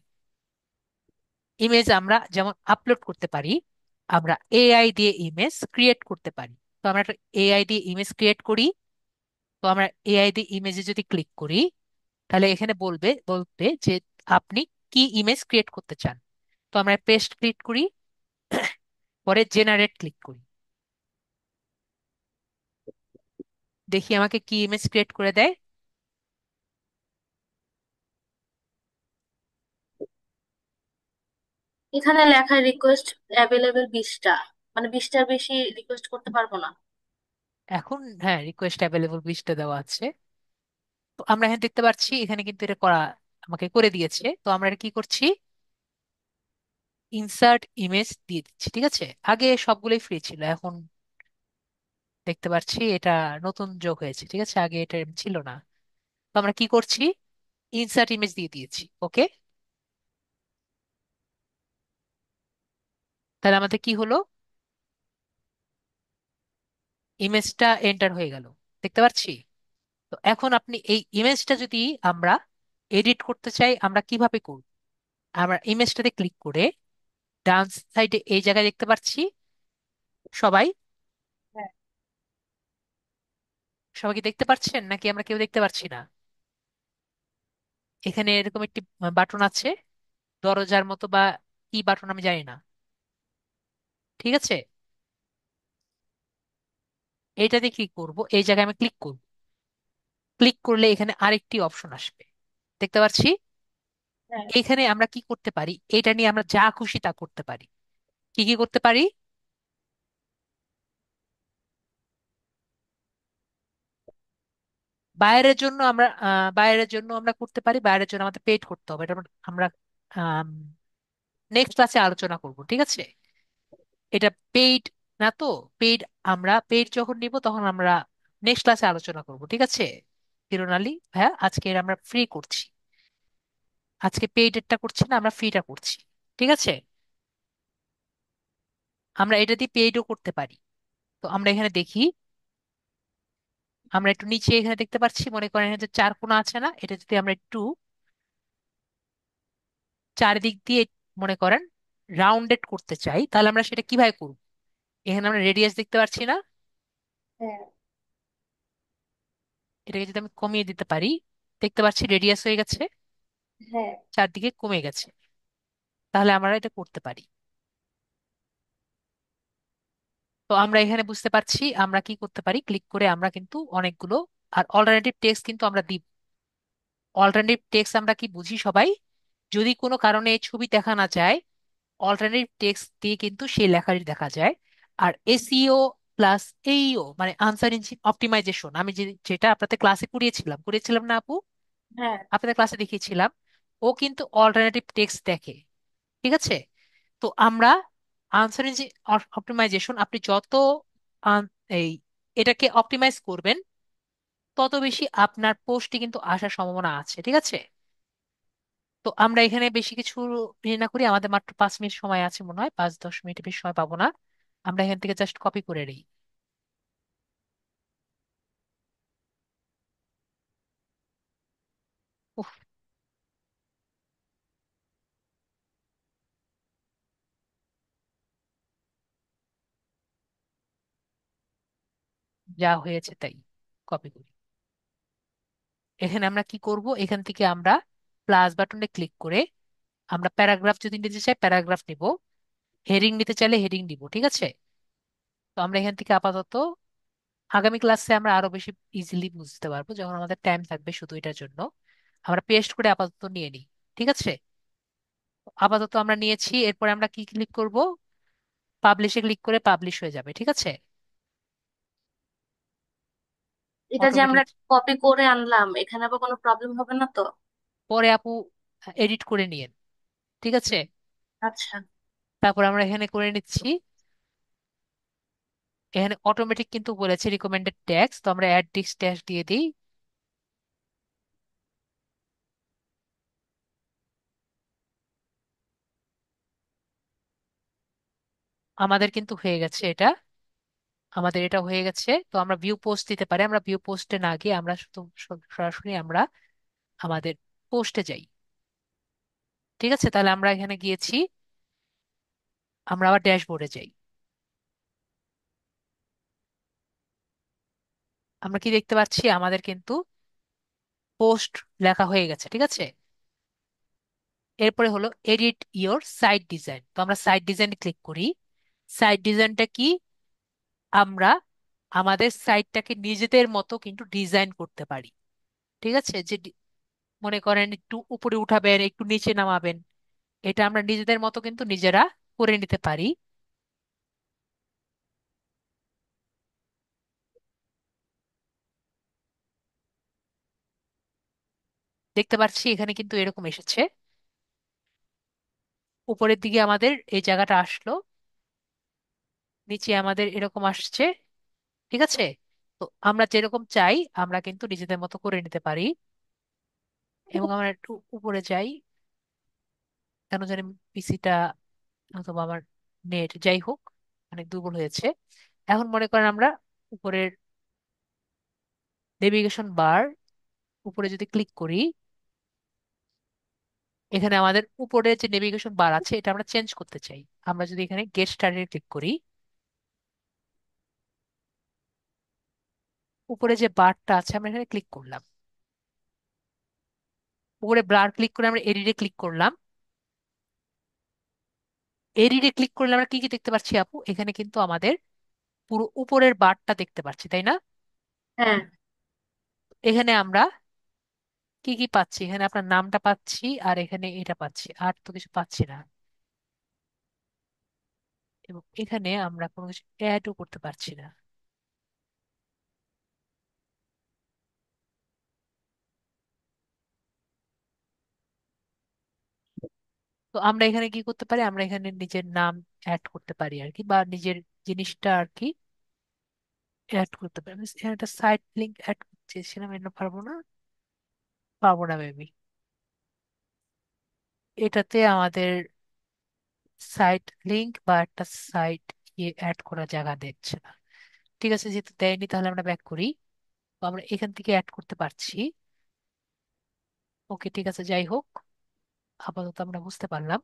ইমেজ আমরা যেমন আপলোড করতে পারি, আমরা এআই দিয়ে ইমেজ ক্রিয়েট করতে পারি। তো আমরা একটা এআই দিয়ে ইমেজ ক্রিয়েট করি। তো আমরা এআই দিয়ে ইমেজে যদি ক্লিক করি, তাহলে এখানে বলবে যে আপনি কি ইমেজ ক্রিয়েট করতে চান। তো আমরা পেস্ট ক্লিক করি, পরে জেনারেট ক্লিক করি, দেখি আমাকে কি ইমেজ ক্রিয়েট করে দেয়। এখানে লেখা রিকোয়েস্ট অ্যাভেলেবেল 20টা, মানে 20টার বেশি রিকোয়েস্ট করতে পারবো না। এখন হ্যাঁ, রিকোয়েস্ট অ্যাভেলেবল 20টা দেওয়া আছে। তো আমরা এখানে দেখতে পাচ্ছি এখানে কিন্তু এটা করা আমাকে করে দিয়েছে। তো আমরা এটা কি করছি, ইনসার্ট ইমেজ দিয়ে দিচ্ছি, ঠিক আছে। আগে সবগুলোই ফ্রি ছিল, এখন দেখতে পাচ্ছি এটা নতুন যোগ হয়েছে, ঠিক আছে। আগে এটা ছিল না। তো আমরা কি করছি, ইনসার্ট ইমেজ দিয়ে দিয়েছি। ওকে। তাহলে আমাদের কি হলো, ইমেজটা এন্টার হয়ে গেল, দেখতে পাচ্ছি। তো এখন আপনি এই ইমেজটা যদি আমরা এডিট করতে চাই, আমরা কিভাবে করব? আমরা ইমেজটাতে ক্লিক করে ডান সাইডে এই জায়গায় দেখতে পাচ্ছি সবাই, হ্যাঁ। সবাই কি দেখতে পাচ্ছেন নাকি আমরা কেউ দেখতে পাচ্ছি না? এখানে এরকম একটি বাটন আছে, দরজার মতো বা কি বাটন আমি জানি না, ঠিক আছে? এইটাতে ক্লিক করব, এই জায়গায় আমি ক্লিক করব। ক্লিক করলে এখানে আরেকটি অপশন আসবে, দেখতে পাচ্ছি। হ্যাঁ। এখানে আমরা কি করতে পারি, এটা নিয়ে আমরা যা খুশি তা করতে পারি। কি কি করতে পারি? বাইরের জন্য আমরা করতে পারি, বাইরের জন্য আমাদের পেড করতে হবে, এটা আমরা নেক্সট ক্লাসে আলোচনা করব, ঠিক আছে? এটা পেইড না তো, পেইড, আমরা পেইড যখন নিব তখন আমরা নেক্সট ক্লাসে আলোচনা করব, ঠিক আছে? হিরোনালি হ্যাঁ, আজকে আমরা ফ্রি করছি, আজকে পেইডেরটা করছি না, আমরা ফ্রিটা করছি, ঠিক আছে? আমরা এটা দিয়ে পেইডও করতে পারি। তো আমরা এখানে দেখি, আমরা একটু নিচে এখানে দেখতে পাচ্ছি, মনে করেন এখানে যে চার কোণা আছে না, এটা যদি আমরা একটু চারিদিক দিয়ে মনে করেন রাউন্ডেড করতে চাই, তাহলে আমরা সেটা কিভাবে করব? এখানে আমরা রেডিয়াস দেখতে পাচ্ছি না, হ্যাঁ। এটাকে যদি আমি কমিয়ে দিতে পারি, দেখতে পাচ্ছি রেডিয়াস হয়ে গেছে, হ্যাঁ। চারদিকে কমে গেছে। তাহলে আমরা এটা করতে পারি। তো আমরা এখানে বুঝতে পারছি আমরা কি করতে পারি, ক্লিক করে আমরা কিন্তু অনেকগুলো, আর অল্টারনেটিভ টেক্সট কিন্তু আমরা দিব। অল্টারনেটিভ টেক্সট আমরা কি বুঝি সবাই? যদি কোনো কারণে এই ছবি দেখা না যায়, অল্টারনেটিভ টেক্সট দিয়ে কিন্তু সেই লেখাটি দেখা যায়। আর এসইও প্লাস এইও মানে আনসার ইঞ্জিন অপটিমাইজেশন, আমি যেটা আপনাদের ক্লাসে করিয়েছিলাম করিয়েছিলাম না আপু? হ্যাঁ। আপনাদের ক্লাসে দেখিয়েছিলাম, ও কিন্তু অল্টারনেটিভ টেক্সট দেখে, ঠিক আছে? তো আমরা আনসার ইঞ্জিন অপটিমাইজেশন, আপনি যত এই এটাকে অপটিমাইজ করবেন, তত বেশি আপনার পোস্টে কিন্তু আসার সম্ভাবনা আছে, ঠিক আছে? তো আমরা এখানে বেশি কিছু ইয়ে না করি, আমাদের মাত্র 5 মিনিট সময় আছে মনে হয়, 5-10 মিনিটের বেশি সময় পাবো না। আমরা এখান থেকে জাস্ট কপি করে নিই। উফ, যা হয়েছে তাই, কপি করি। এখানে আমরা কি করব, এখান থেকে আমরা প্লাস বাটনে ক্লিক করে আমরা প্যারাগ্রাফ যদি নিতে চাই প্যারাগ্রাফ নিব, হেডিং নিতে চাইলে হেডিং দিব, ঠিক আছে? তো আমরা এখান থেকে আপাতত, আগামী ক্লাসে আমরা আরো বেশি ইজিলি বুঝতে পারবো যখন আমাদের টাইম থাকবে শুধু এটার জন্য। আমরা পেস্ট করে আপাতত নিয়ে নিই, ঠিক আছে? আপাতত আমরা নিয়েছি, এরপরে আমরা কি ক্লিক করব, পাবলিশে ক্লিক করে পাবলিশ হয়ে যাবে, ঠিক আছে? এটা যে আমরা অটোমেটিক। কপি করে আনলাম, এখানে আবার কোনো প্রবলেম হবে না তো? পরে আপু এডিট করে নিয়েন, ঠিক আছে? আচ্ছা। তারপর আমরা এখানে করে নিচ্ছি, এখানে অটোমেটিক কিন্তু বলেছে রিকমেন্ডেড ট্যাগস, তো আমরা অ্যাড দিস ট্যাগ দিয়ে দিই। আমাদের কিন্তু হয়ে গেছে এটা, আমাদের এটা হয়ে গেছে। তো আমরা ভিউ পোস্ট দিতে পারি, আমরা ভিউ পোস্টে না গিয়ে আমরা শুধু সরাসরি আমরা আমাদের পোস্টে যাই, ঠিক আছে? তাহলে আমরা এখানে গিয়েছি, আমরা আবার ড্যাশবোর্ডে যাই। আমরা কি দেখতে পাচ্ছি, আমাদের কিন্তু পোস্ট লেখা হয়ে গেছে, ঠিক আছে? এরপরে হলো এডিট ইওর সাইট ডিজাইন, তো আমরা সাইট ডিজাইন ক্লিক করি। সাইট ডিজাইনটা কি, আমরা আমাদের সাইটটাকে নিজেদের মতো কিন্তু ডিজাইন করতে পারি, ঠিক আছে? যে মনে করেন একটু উপরে উঠাবেন, একটু নিচে নামাবেন, এটা আমরা নিজেদের মতো কিন্তু নিজেরা করে নিতে পারি। দেখতে পাচ্ছি এখানে কিন্তু এরকম এসেছে, উপরের দিকে আমাদের এই জায়গাটা আসলো, নিচে আমাদের এরকম আসছে, ঠিক আছে? তো আমরা যেরকম চাই আমরা কিন্তু নিজেদের মতো করে নিতে পারি। এবং আমরা একটু উপরে যাই, কেন জানি পিসিটা, অথবা আমার নেট যাই হোক, অনেক দুর্বল হয়েছে। এখন মনে করেন আমরা উপরের নেভিগেশন বার উপরে যদি ক্লিক করি, এখানে আমাদের উপরে যে নেভিগেশন বার আছে এটা আমরা চেঞ্জ করতে চাই। আমরা যদি এখানে গেট স্টার্টেড ক্লিক করি, উপরে যে বারটা আছে আমরা এখানে ক্লিক করলাম, উপরে বার ক্লিক করে আমরা এডিটে ক্লিক করলাম। এডিটে ক্লিক করলে আমরা কি কি দেখতে পাচ্ছি আপু? এখানে কিন্তু আমাদের পুরো উপরের বারটা দেখতে পাচ্ছি, তাই না? হ্যাঁ। এখানে আমরা কি কি পাচ্ছি? এখানে আপনার নামটা পাচ্ছি, আর এখানে এটা পাচ্ছি, আর তো কিছু পাচ্ছি না। এবং এখানে আমরা কোনো কিছু অ্যাডও করতে পারছি না। তো আমরা এখানে কি করতে পারি? আমরা এখানে নিজের নাম অ্যাড করতে পারি আর কি, বা নিজের জিনিসটা আর কি অ্যাড করতে পারি। আমি এখানে একটা সাইট লিংক অ্যাড করতে চেয়েছিলাম, এটা পারবো না। পারবো না মেবি। এটাতে আমাদের সাইট লিংক বা একটা সাইট ইয়ে অ্যাড করার জায়গা দিচ্ছে না। ঠিক আছে, যেহেতু দেয়নি তাহলে আমরা ব্যাক করি। তো আমরা এখান থেকে অ্যাড করতে পারছি। ওকে, ঠিক আছে, যাই হোক, আপাতত আমরা বুঝতে পারলাম।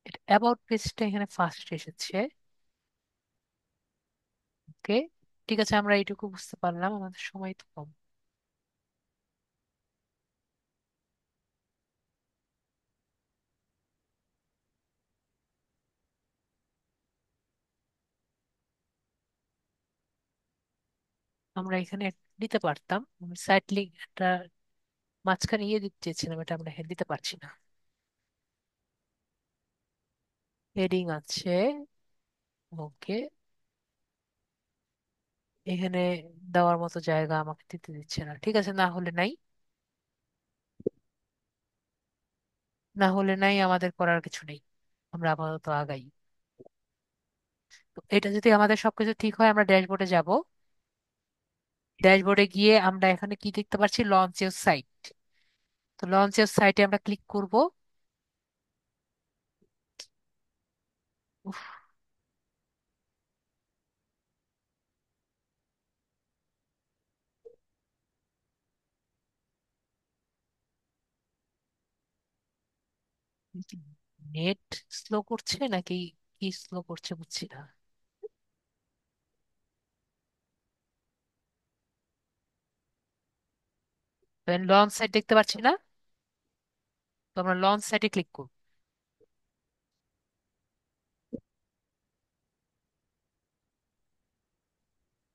এটা অ্যাবাউট পেজটা এখানে ফার্স্ট এসেছে। ওকে, ঠিক আছে, আমরা এইটুকু বুঝতে পারলাম, আমাদের সময় তো কম। আমরা এখানে দিতে পারতাম, সাইট লিংক একটা মাঝখানে ইয়ে দিতে চেয়েছিলাম, এটা আমরা এখানে দিতে পারছি না। হেডিং আছে। ওকে, এখানে দেওয়ার মতো জায়গা আমাকে দিতে দিচ্ছে না। ঠিক আছে, না হলে নাই। না হলে নাই, আমাদের করার কিছু নেই, আমরা আপাতত আগাই। তো এটা যদি আমাদের সবকিছু ঠিক হয়, আমরা ড্যাশবোর্ডে যাব। ড্যাশবোর্ডে গিয়ে আমরা এখানে কি দেখতে পাচ্ছি? Launch your site. তো লঞ্চ ইউর সাইটে আমরা ক্লিক করব। উফ, নেট স্লো করছে নাকি কি স্লো করছে বুঝছি না। লঞ্চ সাইট দেখতে পাচ্ছি না। তো আমরা লঞ্চ সাইটে ক্লিক করব।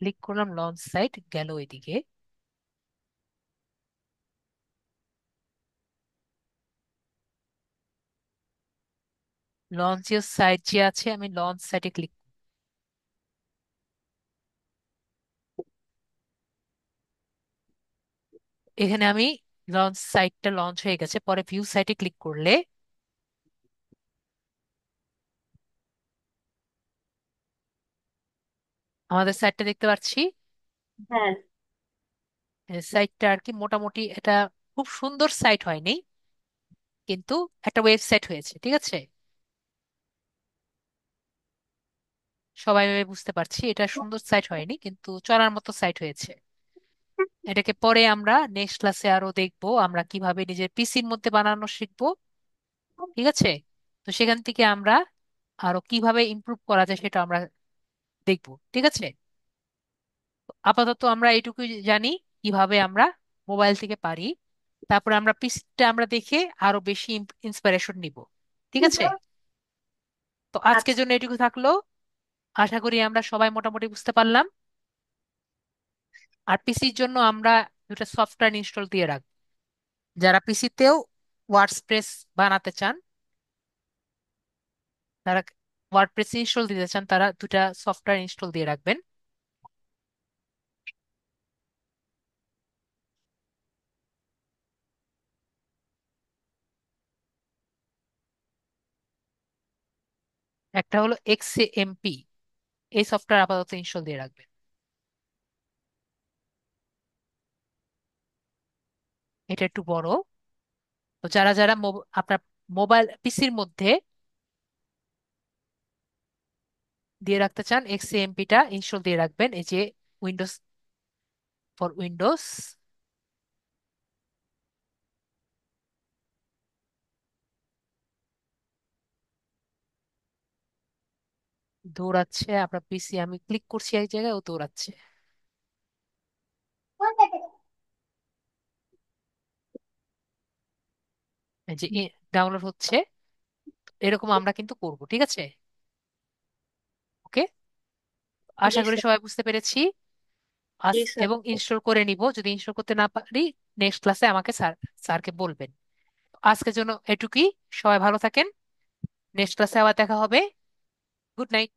ক্লিক করলাম, লঞ্চ সাইট গেল এদিকে। লঞ্চ ইউর সাইট যে আছে, আমি লঞ্চ সাইটে ক্লিক। এখানে আমি লঞ্চ সাইটটা লঞ্চ হয়ে গেছে। পরে ভিউ সাইটে ক্লিক করলে আমাদের সাইটটা দেখতে পাচ্ছি। হ্যাঁ। সাইটটা আর কি মোটামুটি এটা খুব সুন্দর সাইট হয়নি, কিন্তু একটা ওয়েবসাইট হয়েছে, ঠিক আছে। সবাই মিলে বুঝতে পারছি এটা সুন্দর সাইট হয়নি, কিন্তু চলার মতো সাইট হয়েছে। এটাকে পরে আমরা নেক্সট ক্লাসে আরো দেখবো, আমরা কিভাবে নিজের পিসির মধ্যে বানানো শিখবো। ঠিক আছে, তো সেখান থেকে আমরা আরো কিভাবে ইমপ্রুভ করা যায় সেটা আমরা দেখবো। ঠিক আছে, আপাতত আমরা এইটুকুই জানি কিভাবে আমরা মোবাইল থেকে পারি। তারপরে আমরা পিসিটা আমরা দেখে আরো বেশি ইন্সপিরেশন নিব। ঠিক আছে, তো আজকের আচ্ছা। জন্য এটুকু থাকলো। আশা করি আমরা সবাই মোটামুটি বুঝতে পারলাম। আর পিসির জন্য আমরা দুটো সফটওয়্যার ইনস্টল দিয়ে রাখবো। যারা পিসিতেও ওয়ার্ডপ্রেস বানাতে চান, তারা ওয়ার্ডপ্রেস ইনস্টল দিতে চান, তারা দুটা সফটওয়্যার ইনস্টল দিয়ে রাখবেন। একটা হলো এক্সএমপি, এই সফটওয়্যার আপাতত ইনস্টল দিয়ে রাখবেন। এটা একটু বড়, তো যারা যারা আপনার মোবাইল পিসির মধ্যে দিয়ে রাখতে চান, এক্সএমপিটা ইনস্টল দিয়ে রাখবেন। এই যে উইন্ডোজ, ফর উইন্ডোজ দৌড়াচ্ছে আপনার পিসি, আমি ক্লিক করছি এক জায়গায়, ও দৌড়াচ্ছে। এই যে ডাউনলোড হচ্ছে, এরকম আমরা কিন্তু করব, ঠিক আছে? ওকে, জি আশা করি স্যার। সবাই বুঝতে পেরেছি। জি স্যার। এবং ইনস্টল করে নিব, যদি ইনস্টল করতে না পারি নেক্সট ক্লাসে আমাকে স্যারকে বলবেন। আজকের জন্য এটুকুই। সবাই ভালো থাকেন, নেক্সট ক্লাসে আবার দেখা হবে। Good night.